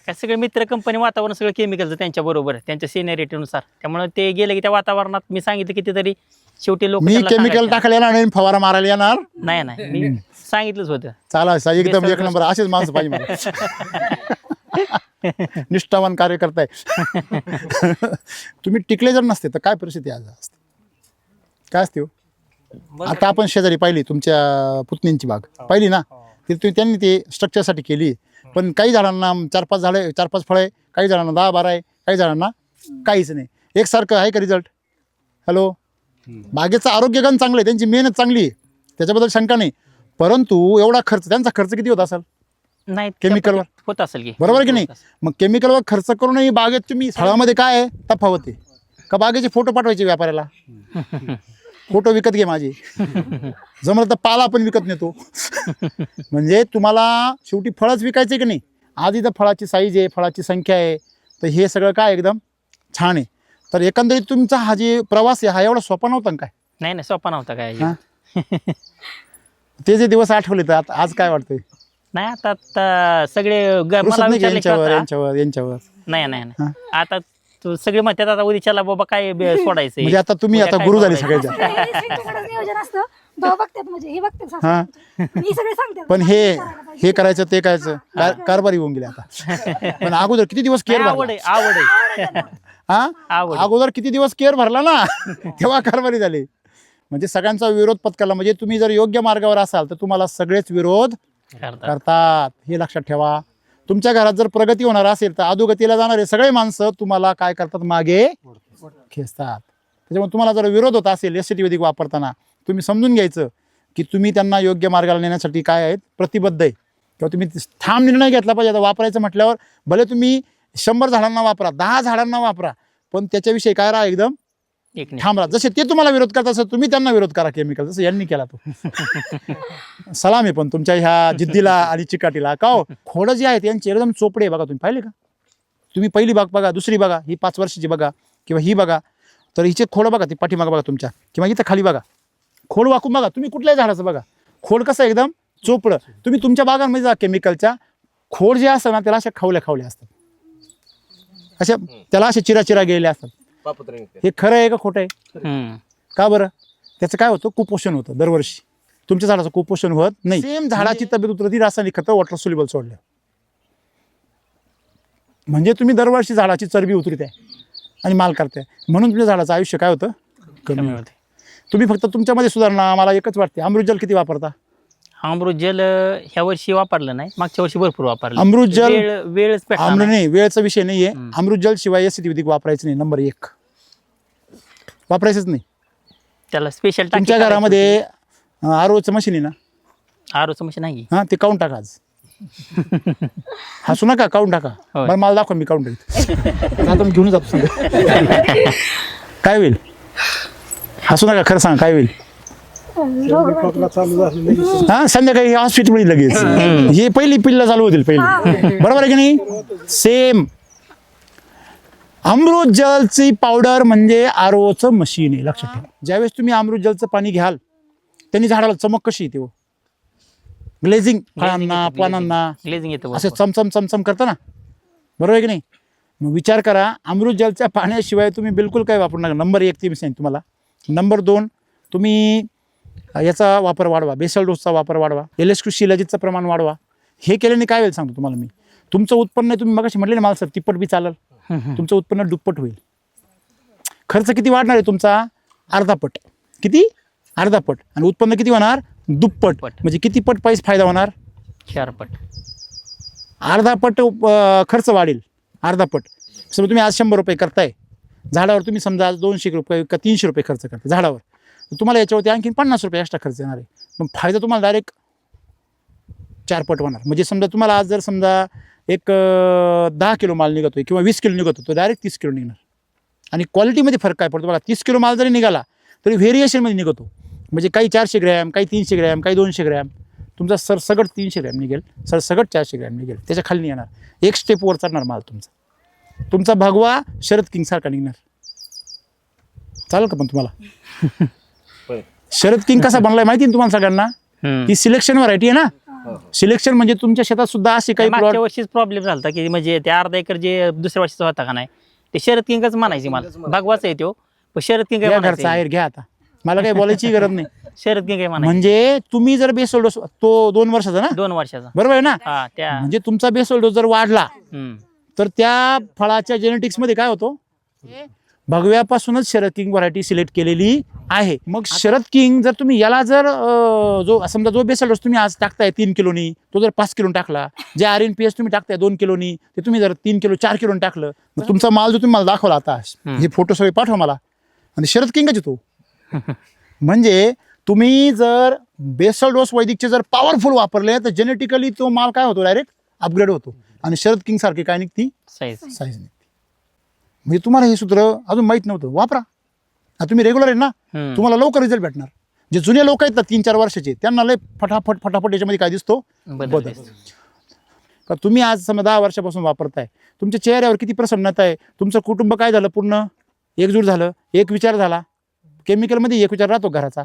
काय सगळे मित्र कंपनी वातावरण सगळं केमिकलचं त्यांच्या बरोबर आहे, त्यांच्या सिनियरिटीनुसार. त्यामुळे ते गेले की त्या वातावरणात मी सांगितलं कितीतरी शेवटी लोक मी केमिकल टाकायला येणार नाही, फवारा मारायला येणार नाही नाही मी सांगितलंच होतं. चाला एकदम एक नंबर. असेच माणसं पाहिजे मला. निष्ठावान कार्य करताय. तुम्ही टिकले जर नसते तर काय परिस्थिती आज असते, काय असते हो? आता आपण शेजारी पाहिली तुमच्या पुतणींची बाग पाहिली ना, ती त्यांनी ते स्ट्रक्चरसाठी केली. पण काही झाडांना 4-5 झाडे, 4-5 फळे, काही झाडांना 10-12 आहे, काही झाडांना काहीच नाही. एकसारखं आहे का रिझल्ट? हॅलो, बागेचं आरोग्यगण चांगलं आहे, त्यांची मेहनत चांगली आहे, त्याच्याबद्दल शंका नाही. परंतु एवढा खर्च, त्यांचा खर्च किती होत असेल नाही केमिकलवर? होत असेल की, बरोबर की नाही? मग केमिकलवर खर्च करूनही बागेत तुम्ही फळामध्ये काय आहे तफावत आहे का? बागेचे फोटो पाठवायचे व्यापाऱ्याला, फोटो विकत घे माझे, जमलं तर पाला पण विकत नेतो. म्हणजे तुम्हाला शेवटी फळच विकायचे की नाही. आज इथं फळाची साईज आहे, फळाची संख्या आहे, तर हे सगळं काय एकदम छान आहे. तर एकंदरीत तुमचा हा जे प्रवास आहे हा एवढा सोपा नव्हता काय? नाही नाही सोपा नव्हता काय. हा? ते जे दिवस आठवले तर आता आज काय वाटतंय? नाही आता सगळे रुसत मला नाही का विचारले की यांच्यावर आता- यांच्यावर यांच्यावर? नाही नाही नाही आता तू सगळे म्हणतात आता उद्याच्याला बाबा काय सोडायचं म्हणजे आता तुम्ही आता गुरु झाले सगळ्याच्या. त्यांच्याकडे नियोजन असतं, भाऊ बघतात म्हणजे हे बघतात सासू. हा. मी सगळे सांगते पण हे करायचं ते करायचं कारभारी होऊन गेले आता. पण अगोदर किती दिवस केअर आवड भरला? आहे आवड आहे हा आवड आहे. अगोदर किती दिवस केअर भरला ना तेव्हा कारभारी झाले. म्हणजे सगळ्यांचा विरोध पत्करला. म्हणजे तुम्ही जर योग्य मार्गावर असाल तर तुम्हाला सगळेच विरोध करतात. करतात, हे लक्षात ठेवा. तुमच्या घरात जर प्रगती होणार असेल तर अधोगतीला जाणारे सगळे माणसं तुम्हाला काय करतात, मागे खेचतात. त्याच्यामुळे तुम्हाला जर विरोध होत असेल एसटी वैदिक वापरताना, तुम्ही समजून घ्यायचं की तुम्ही त्यांना योग्य मार्गाला नेण्यासाठी काय आहेत, प्रतिबद्ध आहे. किंवा तुम्ही ठाम निर्णय घेतला पाहिजे. आता वापरायचं म्हटल्यावर भले तुम्ही 100 झाडांना वापरा, 10 झाडांना वापरा, पण त्याच्याविषयी काय राहा, एकदम एक नाही. ठाम राहा. जसे ते तुम्हाला विरोध करतात तसं तुम्ही त्यांना विरोध करा. केमिकल जसं यांनी केला तो. सलाम आहे पण तुमच्या ह्या जिद्दीला आणि चिकाटीला. का हो, खोडं जे आहेत यांचे एकदम चोपडे आहे बघा. तुम्ही पाहिले का? तुम्ही पहिली बाग बघा, दुसरी बघा, ही 5 वर्षाची बघा, किंवा ही बघा, तर हिचे खोडं बघा, ती पाठीमागं बघा तुमच्या, किंवा इथं खाली बघा, खोड वाकून बघा. तुम्ही कुठल्याही झाडाचं बघा, खोड कसं एकदम चोपडं. तुम्ही तुमच्या बागांमध्ये जा केमिकलच्या, खोड जे असतं ना त्याला अशा खावल्या असतात, अशा त्याला असे चिरा गेलेले असतात. पापुत्र निघते. हे खरं आहे का खोटं आहे? हम्म. का बरं? त्याचं काय होतं, कुपोषण होतं दरवर्षी. तुमच्या झाडाचं कुपोषण होत नाही. सेम झाडाची तब्येत उतरती रासायनिक खतं वॉटर सोल्युबल सोडलं. म्हणजे तुम्ही दरवर्षी झाडाची चरबी उतरत आहे आणि माल करताय, म्हणून तुमच्या झाडाचं आयुष्य काय होतं, कमी होतं. तुम्ही फक्त तुमच्यामध्ये सुधारणा. मला एकच वाटते, अमृतजल किती वापरता? अमृत जल ह्या वर्षी वापरलं नाही, मागच्या वर्षी भरपूर वापरलं. अमृत जल वेळच भेटला नाही. नाही, वेळचा विषय नाहीये. अमृतजल शिवाय एसिड विधिक वापरायचं नाही. नंबर 1 वापरायचंच नाही. त्याला स्पेशल तुमच्या घरामध्ये आरोचं मशीन आहे ना? आरोचं मशीन नाही. हा, ते काढून टाका आज. हसू नका, काढून टाका. होय. बरं मला दाखवा, मी काढून टाकतो. आता मी घेऊन जातो सगळं. काय होईल? हसू नका, खरं सांगा काय होईल? हा, संध्याकाळी हॉस्पिटलमध्ये लगेच हे पहिली पिल्ला चालू होतील पहिली. बरोबर आहे की नाही? सेम अमृत जलची पावडर म्हणजे आरोचं मशीन आहे, लक्षात ठेवा. ज्यावेळेस तुम्ही अमृत जलचं पाणी घ्याल त्यांनी झाडाला चमक कशी येते, ग्लेझिंग, फळांना, पानांना ग्लेझिंग येतं असं भरपूर. चमचम करतं ना. बरोबर आहे की नाही? मग विचार करा, अमृत जलच्या पाण्याशिवाय तुम्ही बिलकुल काही वापरू नका. नंबर 1 ती मी सांगेन तुम्हाला. नंबर 2 तुम्ही याचा वापर वाढवा, बेसल डोसचा वापर वाढवा, LSQ शिलाजीतचं प्रमाण वाढवा. हे केल्याने काय होईल सांगतो तुम्हाला मी. तुमचं उत्पन्न तुम्ही मगाशी म्हटले ना मला, सर तिप्पट बी चालेल. तुमचं उत्पन्न दुप्पट होईल. खर्च किती वाढणार आहे तुमचा? अर्धा पट. किती? अर्धा पट. आणि उत्पन्न किती होणार? दुप्पट. म्हणजे किती पट पैसे फायदा होणार? 4 पट. अर्धा पट खर्च वाढेल. अर्धा पट. समजा तुम्ही आज 100 रुपये करताय झाडावर, तुम्ही समजा आज 200 रुपये का 300 रुपये खर्च करताय झाडावर, तर तुम्हाला याच्यावरती आणखी 50 रुपये एक्स्ट्रा खर्च येणार आहे. मग फायदा तुम्हाला डायरेक्ट 4 पट होणार. म्हणजे समजा तुम्हाला आज जर समजा एक 10 किलो माल निघतोय किंवा 20 किलो निघतो, तो डायरेक्ट 30 किलो निघणार. आणि क्वालिटीमध्ये फरक काय पडतो बघा. 30 किलो माल जरी निघाला तरी व्हेरिएशनमध्ये निघतो. म्हणजे काही 400 ग्रॅम, काही 300 ग्रॅम, काही 200 ग्रॅम. तुमचा सरसगट 300 ग्रॅम निघेल, सरसगट 400 ग्रॅम निघेल. त्याच्या खाली नाही येणार. एक स्टेप वर चढणार माल तुमचा भगवा शरद किंग सारखा निघणार. चालेल का पण तुम्हाला? शरद किंग कसा बनलाय माहिती ना तुम्हाला सगळ्यांना? हम्म. ही सिलेक्शन व्हरायटी आहे ना. सिलेक्शन म्हणजे तुमच्या शेतात सुद्धा असे काही प्लॉट मागच्या वर्षीच प्रॉब्लेम झाला की म्हणजे ते अर्धा एकर जे दुसऱ्या वर्षीचा होता का नाही ते शरद किंगच म्हणायची मला भगवाच आहे तो पण शरद किंग घ्या घरचा आहेर घ्या. आता मला काही बोलायची गरज नाही. शरद किंग म्हणायची म्हणजे तुम्ही जर बेसल डोस तो 2 वर्षाचा ना, 2 वर्षाचा बरोबर आहे ना? हा त्या म्हणजे तुमचा बेसल डोस जर वाढला हम्म. तर त्या फळाच्या जेनेटिक्स मध्ये काय होतो, भगव्यापासूनच शरद किंग व्हरायटी सिलेक्ट केलेली आहे. मग शरद किंग जर तुम्ही याला जर जो समजा जो बेसल डोस तुम्ही आज टाकताय 3 किलोनी, तो जर 5 किलो टाकला, जे RNPS तुम्ही टाकताय 2 किलोनी, ते तुम्ही जर 3 किलो 4 किलो टाकलं, मग तुमचा माल जो तुम्ही मला दाखवला आता, हे फोटो सगळे पाठवा मला, आणि शरद किंगच येतो. म्हणजे तुम्ही जर बेसल डोस वैदिकचे जर पॉवरफुल वापरले तर जेनेटिकली तो माल काय होतो, डायरेक्ट अपग्रेड होतो आणि शरद किंग सारखी काय निघती, साईज साईज निघते. म्हणजे तुम्हाला हे सूत्र अजून माहित नव्हतं, वापरा. आता तुम्ही रेग्युलर आहे ना, तुम्हाला लवकर रिझल्ट भेटणार. जे जुने लोक आहेत ना 3-4 वर्षाचे, त्यांना लय फटाफट याच्यामध्ये काय दिसतो, बदल. का तुम्ही आज समजा 10 वर्षापासून वापरताय, तुमच्या चेहऱ्यावर किती प्रसन्नता आहे, तुमचं कुटुंब काय झालं, पूर्ण एकजूट झालं, एक विचार झाला. केमिकलमध्ये एक विचार राहतो घराचा,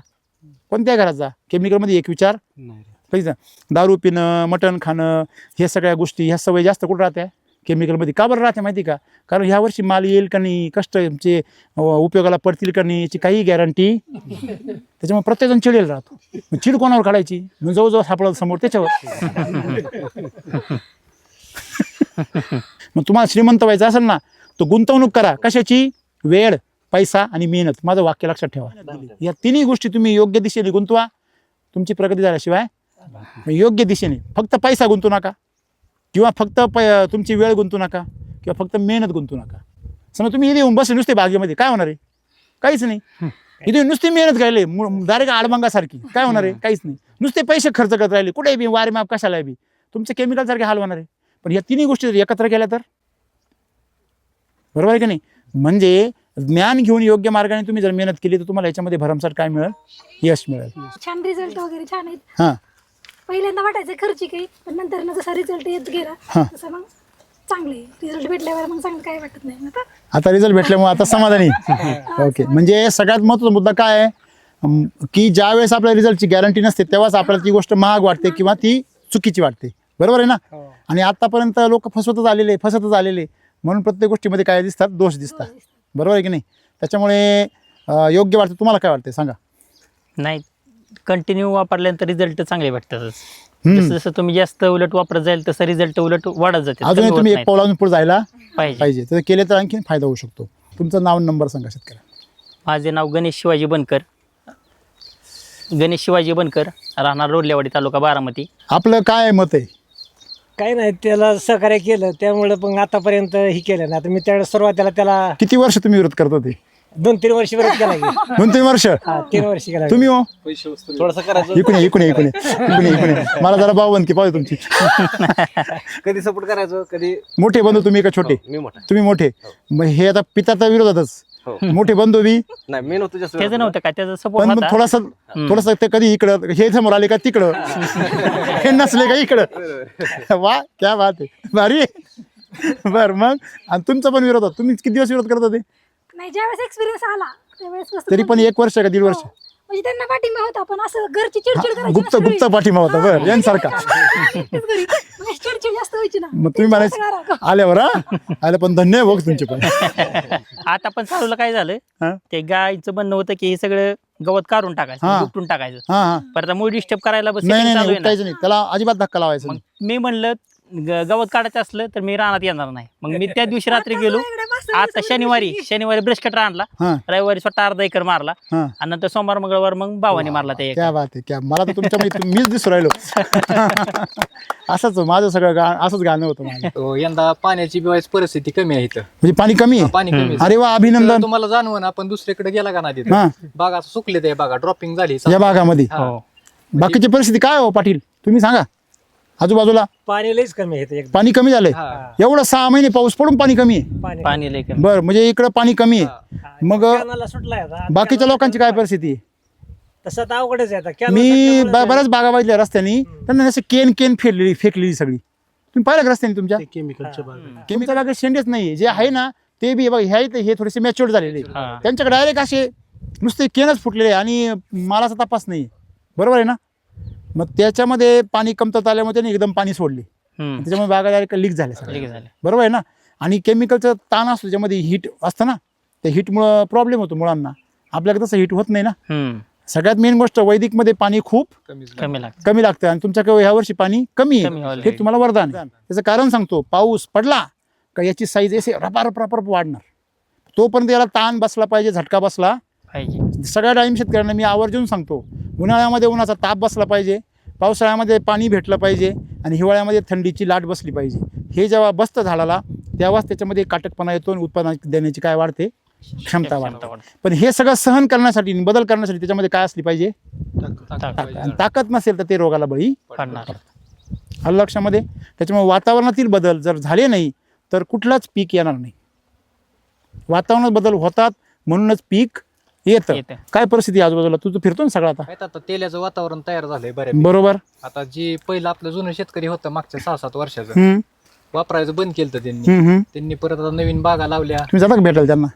कोणत्या घराचा? केमिकलमध्ये एक विचार नाही. दारू पिणं, मटण खाणं, हे सगळ्या गोष्टी, ह्या सवय जास्त कुठं राहत्या, केमिकलमध्ये. का बरं राहते माहिती का? कारण ह्या वर्षी माल येईल का नाही, कष्टचे उपयोगाला पडतील का नाही याची काही गॅरंटी. त्याच्यामुळे प्रत्येकजण चिडेल राहतो. मग चिड कोणावर काढायची? मग जवळजवळ सापडलं समोर त्याच्यावर. मग तुम्हाला श्रीमंत व्हायचं असेल ना, तो गुंतवणूक करा. कशाची? वेळ, पैसा आणि मेहनत. माझं वाक्य लक्षात ठेवा. या तिन्ही गोष्टी तुम्ही योग्य दिशेने गुंतवा, तुमची प्रगती झाल्याशिवाय. योग्य दिशेने, फक्त पैसा गुंतवू नका, किंवा फक्त तुमची वेळ गुंतवू नका, किंवा फक्त मेहनत गुंतवू नका. समजा तुम्ही इथे येऊन बसले नुसते बागेमध्ये, काय होणार आहे? काहीच नाही. इथे नुसती मेहनत राहिले डायरेक्ट आडमांगासारखी, काय होणार आहे? काहीच नाही. नुसते पैसे खर्च करत राहिले, कुठे बी वारे माप कशाला बी, तुमचे केमिकल सारखे हाल होणार आहे. पण या तिन्ही गोष्टी जर एकत्र केल्या तर, बरोबर आहे की नाही? म्हणजे ज्ञान घेऊन योग्य मार्गाने तुम्ही जर मेहनत केली तर तुम्हाला याच्यामध्ये भरमसाठ काय मिळेल? यश मिळेल. छान रिझल्ट वगैरे छान आहेत. हां पहिल्यांदा वाटायचं खर्ची काही, पण नंतर ना जसा रिझल्ट येत गेला हा. तसं मग चांगले रिझल्ट भेटल्यावर मग चांगलं काय वाटत नाही आता रिझल्ट भेटल्यामुळे आता समाधानी. ओके. म्हणजे सगळ्यात महत्त्वाचा मुद्दा काय आहे, की ज्या वेळेस आपल्या रिझल्टची गॅरंटी नसते तेव्हाच आपल्याला ती गोष्ट महाग वाटते किंवा ती चुकीची वाटते. बरोबर आहे ना? आणि आतापर्यंत लोक फसवतच आलेले, म्हणून प्रत्येक गोष्टीमध्ये काय दिसतात, दोष दिसतात. बरोबर आहे की नाही? त्याच्यामुळे योग्य वाटतं. तुम्हाला काय वाटतं सांगा? नाही, कंटिन्यू वापरल्यानंतर रिझल्ट चांगले भेटतातच. जसं जसं तुम्ही जास्त उलट वापरत जाईल तसं रिझल्ट उलट वाढत जाते. अजूनही तुम्ही एक पाऊल पुढे जायला पाहिजे. पाहिजे. तर केले तर आणखी फायदा होऊ शकतो. तुमचं नाव नंबर सांगा शेतकऱ्या. माझे नाव गणेश शिवाजी बनकर, राहणार रोडलेवाडी, तालुका बारामती. आपलं काय मत आहे? काही नाही, त्याला सहकार्य केलं त्यामुळे पण आतापर्यंत ही केलं ना. आता मी त्यावेळेस सुरुवातीला त्याला किती वर्ष तुम्ही विरोध करता ते? 2-3 वर्ष विरोध केला की. 2-3 वर्ष? 3 वर्ष केला. तुम्ही हो थोडस करायचं, इकडे मला जरा भावबंदकी पाहिजे तुमची. कधी सपोर्ट करायचं, कधी. मोठे बंधू तुम्ही का छोटे? मी मोठा. तुम्ही मोठे. मग हे आता पित्याच्या विरोधातच मोठे बंधू बी. नाही, मी नव्हतो जास्त. त्याचं नव्हतं काय, त्याचा पण सपोर्ट मग होता. थोडस ते कधी इकडं, हे समोर आले का तिकडं, हे नसले का इकडं. वा, क्या बात आहे, भारी आहे. बर, मग आणि तुमचा पण विरोध होता. तुम्ही किती दिवस विरोध करत होते? नाही, ज्यावेळेस एक्सपिरियन्स आला त्यावेळेस कसं तरी पण 1 वर्ष का 1.5 वर्ष? म्हणजे त्यांना पाठिंबा होता, पण असं घरची चिडचिड करायची गुप्त पाठिंबा होता. बरं, यांसारखा. चिडचिड जास्त व्हायची ना. मग तुम्ही म्हणायचं आल्यावर आले, पण धन्य बघ तुमचे पण. आता पण चालूला काय झालं, हा? ते गायचं म्हणणं होतं की हे सगळं गवत काढून टाकायचं, हा. उपटून टाकायचं. हा. परत मूळ डिस्टर्ब करायला बस नाही चालू आहे ना. उपटायचं नाही त्याला, अजिबात धक्का लावायचा मग नाही. मी म्हणलं गवत काढायचं असलं तर मी रानात येणार नाही. मग मी त्या दिवशी रात्री गेलो. आता शनिवारी ब्रश कटर आणला, हा. रविवारी स्वतः अर्धा एकर मारला, हा. आणि नंतर सोमवार मंगळवार मग भावाने मारला ते. क्या बात आहे, क्या. मला तर तुमच्यामध्ये मीच दिसू राहिलो. असंच माझं सगळं असंच गाणं होतं माझं. यंदा पाण्याची बिवायची परिस्थिती कमी आहे इथं. म्हणजे पाणी कमी आहे? पाणी कमी आहे. अरे वा, अभिनंदन. तुम्हाला जाणवं आपण दुसरीकडे गेला का ना हा. तिथं बागा सुकले ते बागा ड्रॉपिंग झाली. या भागामध्ये हो. बाकीची परिस्थिती काय हो पाटील, तुम्ही सांगा? आजूबाजूला पाणी लईच कमी आहे एकदम. पाणी कमी झालंय? एवढं 6 महिने पाऊस पडून पाणी कमी आहे? पाणी लय कमी. बर, म्हणजे इकडं पाणी कमी आहे. मग कॅनलला सुटलाय आता. बाकीच्या लोकांची काय परिस्थिती आहे? तसं तर अवघडच आहे आता. कॅनल मी सुटल्यामुळे बऱ्याच बागा बघितल्या रस्त्यानी, त्यांना असं केन फेकलेली सगळी. तुम्ही पाहिलं का रस्त्याने तुमच्या? केमिकल बागेत शेंडेच नाही. जे आहे ना ते बी बघा, हे थोडेसे मॅच्युअर्ड झालेले, हा. त्यांच्याकडे डायरेक्ट असे नुसते केनच फुटलेले आहे आणि मालाचा तपास नाही, बरोबर आहे ना. मग त्याच्यामध्ये पाणी कमतरता आल्यामुळे त्याने एकदम पाणी सोडले, त्याच्यामुळे बागा डायरेक्ट लीक झाले सगळे, लीक झाले. बरोबर आहे ना. आणि केमिकलचं ताण असतो, त्याच्यामध्ये हीट असतं ना, त्या हीटमुळं प्रॉब्लेम होतो मुळांना. आपल्याकडे तसं हीट होत नाही ना. सगळ्यात मेन गोष्ट, वैदिकमध्ये पाणी खूप कमी लागतं. कमी लागतं आणि तुमच्याकडे ह्या वर्षी पाणी कमी कमी आहे, already. हे तुम्हाला वरदान आहे. त्याचं कारण सांगतो, पाऊस पडला का याची साईज असे रपारप वाढणार. तोपर्यंत याला ताण बसला पाहिजे, झटका बसला पाहिजे. सगळ्या डाळिंब शेतकऱ्यांना मी आवर्जून सांगतो, उन्हाळ्यामध्ये उन्हाचा ताप बसला पाहिजे, पावसाळ्यामध्ये पाणी भेटलं पाहिजे आणि हिवाळ्यामध्ये थंडीची लाट बसली पाहिजे. हे जेव्हा बसतं झाडाला तेव्हाच त्याच्यामध्ये काटकपणा येतो आणि उत्पादन देण्याची काय वाढते, क्षमता वाढते. पण हे सगळं सहन करण्यासाठी आणि बदल करण्यासाठी त्याच्यामध्ये काय असली पाहिजे, ताकद. आणि ताकद नसेल तर ते रोगाला बळी पडणार. आलं लक्षामध्ये. त्याच्यामुळे वातावरणातील बदल जर झाले नाही तर कुठलाच पीक येणार नाही. वातावरणात बदल होतात म्हणूनच पीक येतं. येतं. काय परिस्थिती आहे आजूबाजूला, तू तर फिरतो ना सगळं आता, माहित आता तेलाचं वातावरण तयार झालंय बऱ्यापैकी. बरोबर. आता जे पहिलं आपलं जुनं शेतकरी होतं मागच्या 6-7 वर्षाचं, हम्म, वापरायचं बंद केलं त्यांनी. हम्म, हम्म. त्यांनी परत आता नवीन बागा लावल्या. तुम्ही जाता का भेटायला त्यांना?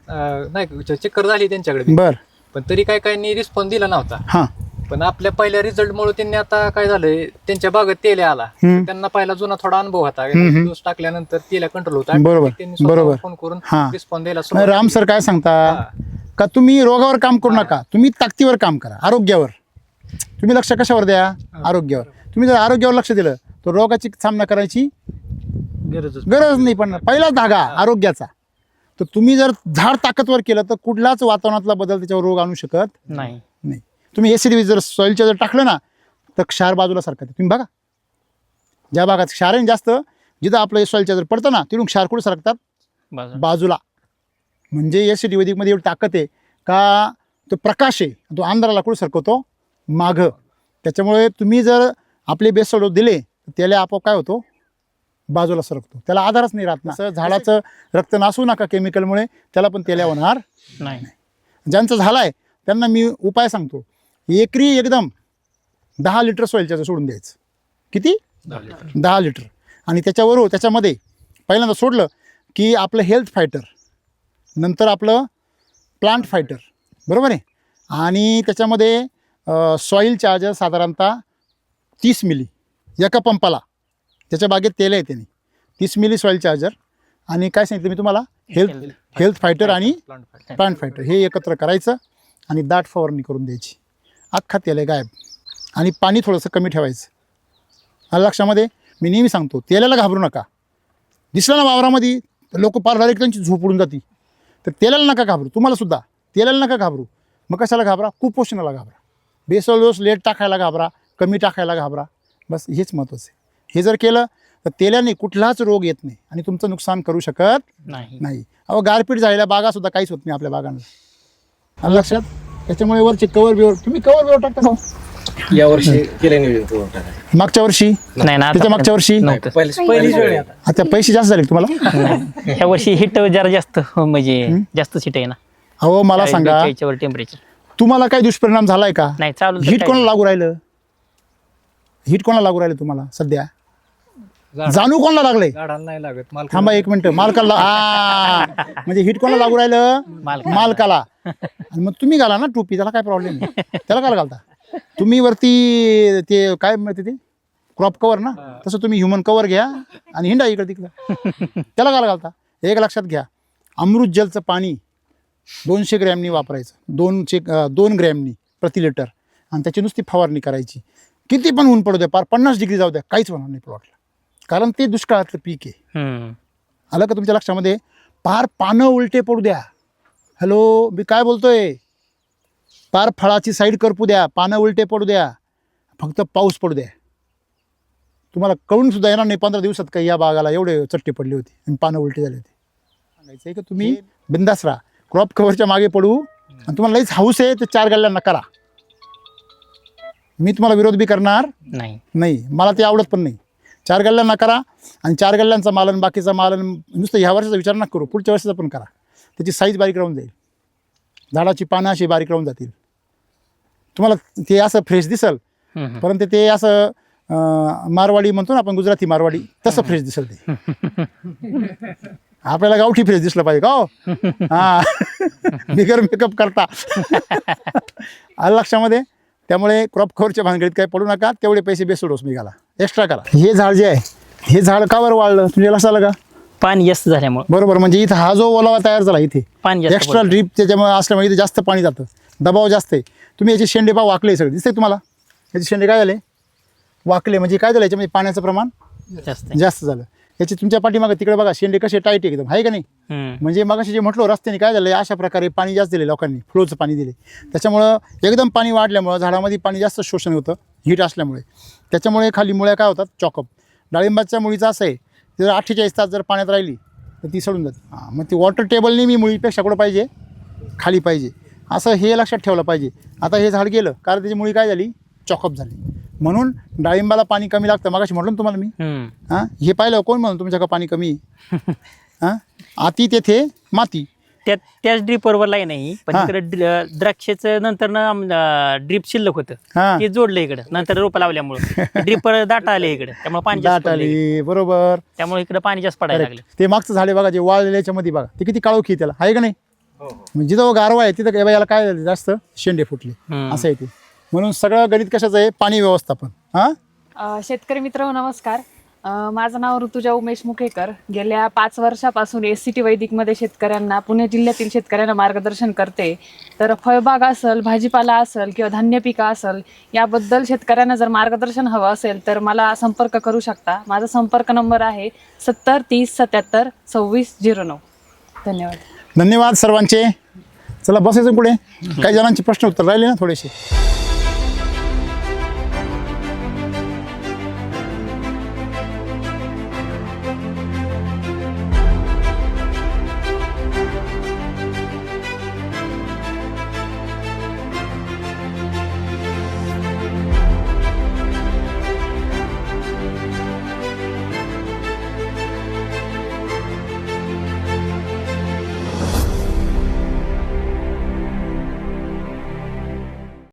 नाही, चक्कर झाली त्यांच्याकडे बी. बर. पण तरी काय रिस्पॉन्स दिला नव्हता. हां. पण आपल्या पहिल्या रिझल्टमुळे त्यांनी आता काय झालंय, त्यांच्या बागेत तेल आला. हम्म. त्यांना पहिला जुना थोडा अनुभव होता, हम्म. डोस टाकल्यानंतर तेला कंट्रोल होता. बरोबर. त्यांनी बरोबर. फोन करून हां. रिस्पॉन्स द्यायला नाही, सुरुवात राम सर काय सांगता हा. का, तुम्ही रोगावर काम करू नका, तुम्ही ताकदीवर काम करा, आरोग्यावर. तुम्ही लक्ष कशावर द्या, आरोग्यावर. तुम्ही जर आरोग्यावर लक्ष दिलं तर रोगाची सामना करायची गरज नाही पडणार. पहिला धागा आरोग्याचा. तर तुम्ही जर झाड ताकदवर केलं तर कुठलाच वातावरणातला बदल त्याच्यावर रोग आणू शकत नाही. नाही. तुम्ही एसिड जर सॉईलच्या जर टाकलं ना तर क्षार बाजूला सारखं तुम्ही बघा, ज्या भागात क्षार आहे जास्त, जिथं आपलं सॉईलच्या जर पडतं ना तिथून क्षार कुठे सरकतात, बाजूला. म्हणजे एसिड वैदिकमध्ये एवढी ताकद आहे का, तो प्रकाश आहे तो अंधाराला कुठे सरकवतो, मागं. त्याच्यामुळे तुम्ही जर आपले बेसल डोस दिले तर त्याला आपोआप काय होतो, बाजूला सरकतो, त्याला आधारच नाही राहत ना. असं झाडाचं रक्त नासू नका केमिकलमुळे, त्याला पण तेल्या होणार नाही. ज्यांचं झालाय त्यांना मी उपाय सांगतो, एकरी एकदम 10 लिटर सॉईलच्या सोडून द्यायचं. किती? 10 लिटर. आणि त्याच्यामध्ये पहिल्यांदा सोडलं की आपलं हेल्थ फायटर, नंतर आपलं प्लांट फायटर, बरोबर आहे. आणि त्याच्यामध्ये सॉईल चार्जर साधारणतः 30 मिली एका पंपाला, त्याच्या बागेत तेल आहे त्याने 30 मिली सॉईल चार्जर. आणि काय सांगितलं मी तुम्हाला, हेल्थ फायटर आणि प्लांट फायटर हे एकत्र करायचं आणि दाट फवारणी करून द्यायची. अख्खा तेल आहे गायब. आणि पाणी थोडंसं कमी ठेवायचं. आलं लक्षामध्ये. मी नेहमी सांगतो, तेलाला घाबरू नका. दिसलं ना वावरामध्ये लोक पार डायरेक्ट त्यांची झोप उडून जाती, तर तेलाला नका घाबरू. तुम्हाला सुद्धा तेलाला नका घाबरू. मग कशाला घाबरा, कुपोषणाला घाबरा. बेसल डोस लेट टाकायला घाबरा, कमी टाकायला घाबरा. बस हेच महत्त्वाचं आहे. हे जर केलं तर तेल्याने कुठलाच रोग येत नाही आणि तुमचं नुकसान करू शकत नाही. अहो, गारपीट झालेल्या बागासुद्धा काहीच होत नाही आपल्या बागांना. आलं लक्षात. त्याच्यामुळे वरचे कवर बिवर, तुम्ही कवर बिवर टाकता का या वर्षी केलं नियोजन मागच्या वर्षी, नाही ना, त्याच्या मागच्या वर्षी? पहिलीच वेळ आहे आता. आता पैसे जास्त झाले का तुम्हाला? ह्या वर्षी हिट जरा जास्त, म्हणजे जास्त हिट आहे ना. अहो मला सांगा, टेम्परेचर तुम्हाला काही दुष्परिणाम झालाय का? नाही, चालू हीट कोणाला लागू राहिलं? हीट कोणाला लागू राहिलं तुम्हाला सध्या? जाणू कोणाला लागले? झाडाला नाही लागत. थांबा एक मिनिट. मालकाला. म्हणजे हीट कोणाला लागू राहिलं? मालकाला. आणि मग तुम्ही घाला ना टोपी, त्याला काय प्रॉब्लेम नाही. त्याला काय घालता तुम्ही वरती, ते काय मिळते ते क्रॉप कवर ना, तसं तुम्ही ह्युमन कवर घ्या आणि हिंडा इकडे तिकडं. त्याला काय घालता? एक लक्षात घ्या, अमृत जलचं पाणी 200 ग्रॅमनी वापरायचं, 2 ग्रॅमनी प्रति लिटर. आणि त्याची नुसती फवारणी करायची. किती पण ऊन पडू द्या, पार 50 डिग्री जाऊ द्या, काहीच होणार नाही प्लॉटला. कारण ते दुष्काळातलं पीक आहे. आलं का तुमच्या लक्षामध्ये? पार पानं उलटे पडू द्या. हॅलो, मी काय बोलतोय? पार फळाची साईड करपू द्या, पानं उलटे पडू द्या, फक्त पाऊस पडू द्या. तुम्हाला कळून सुद्धा येणार नाही 15 दिवसात काही या बागाला एवढे चट्टे पडले होते आणि पानं उलटे झाले होते. सांगायचं आहे की तुम्ही बिंदास राहा, क्रॉप कव्हरच्या मागे पडू. आणि तुम्हाला लईच हाऊस आहे तर 4 गल्ल्यांना करा. मी तुम्हाला विरोध बी करणार नाही, मला ते आवडत पण नाही. 4 गल्ल्यांना करा. आणि 4 गल्ल्यांचा मालन, बाकीचा मालन नुसतं ह्या वर्षाचा विचार नका करू, पुढच्या वर्षाचा पण करा. त्याची साईज बारीक राहून जाईल, झाडाची पानं अशी बारीक राहून जातील. तुम्हाला ते असं फ्रेश दिसल, परंतु ते असं मारवाडी म्हणतो ना आपण, गुजराती मारवाडी, तसं फ्रेश दिसल ते. आपल्याला गावठी फ्रेश दिसलं पाहिजे का हो हा बिगर मेकअप करता आलं लक्षामध्ये. त्यामुळे क्रॉप कव्हरच्या भानगडीत काही पडू नका. तेवढे पैसे बेसोड डोस निघाला एक्स्ट्रा करा. हे झाड जे आहे हे झाड का बरं वाढलं तुमच्या लक्षात आलं का? पाणी जास्त झाल्यामुळे. बरोबर. म्हणजे इथं हा जो ओलावा तयार झाला इथे पाणी जास्त एक्स्ट्रा ड्रीप त्याच्यामुळे असल्यामुळे इथे जास्त पाणी जातं, दबाव जास्त आहे. तुम्ही याचे शेंडे पा वाकले सगळे दिसते तुम्हाला. याचे शेंडे काय झाले वाकले म्हणजे काय झालं याच्यामध्ये पाण्याचं प्रमाण जास्त जास्त झालं. याची तुमच्या पाठीमागे तिकडे बघा शेंडे कसे टाईट एकदम आहे का नाही. म्हणजे मगाशी जे म्हटलं रस्त्याने काय झालं अशा प्रकारे पाणी जास्त दिले लोकांनी फ्लोचं पाणी दिले त्याच्यामुळं एकदम पाणी वाढल्यामुळं झाडामध्ये पाणी जास्त शोषण होतं हीट असल्यामुळे. त्याच्यामुळे खाली मुळ्या काय होतात चॉकअप. डाळिंबाच्या मुळीचं असं आहे जर 48 तास जर पाण्यात राहिली तर ती सडून जाते. हां मग ती वॉटर टेबल नेहमी मुळीपेक्षा कुठं पाहिजे खाली पाहिजे असं हे लक्षात ठेवलं पाहिजे. आता हे झाड गेलं कारण त्याची मुळी काय झाली चॉकअप झाली म्हणून डाळिंबाला पाणी कमी लागतं. मगाशी म्हटलं ना तुम्हाला मी. हां हे पाहिलं कोण म्हणून तुमच्याकडे पाणी कमी हां आती तेथे माती. त्याच ड्रीपवर लाईन आहे पण हा. इकडे द्राक्षाचं नंतर ड्रीप शिल्लक होतं हां ते जोडलं इकडे नंतर रोपं लावल्यामुळे ड्रीपवर दाटा आले इकडे त्यामुळे पाणी जास्त दाट पडलं इकडे. आली बरोबर. त्यामुळे इकडे पाणी जास्त पडायला लागलं. ते मागचं झाडे बघा जे वाळलेल्या याच्यामध्ये बघा ते किती काळोखी आहे त्याला आहे का नाही. म्हणजे जिथं गारवा आहे तिथं याला काय झालं जास्त शेंडे फुटले असं आहे ते. म्हणून सगळं गणित कशाचं आहे पाणी व्यवस्थापन. हां शेतकरी मित्र नमस्कार. माझं नाव ऋतुजा उमेश मुखेकर. गेल्या 5 वर्षापासून SCT वैदिकमध्ये शेतकऱ्यांना पुणे जिल्ह्यातील शेतकऱ्यांना मार्गदर्शन करते. तर फळबाग असेल भाजीपाला असेल किंवा धान्य पिकं असेल याबद्दल शेतकऱ्यांना जर मार्गदर्शन हवं असेल तर मला संपर्क करू शकता. माझा संपर्क नंबर आहे 70 30 77 26 09. धन्यवाद. धन्यवाद सर्वांचे. चला बसायचं पुढे काही जणांचे प्रश्न उत्तर राहिले ना थोडेसे.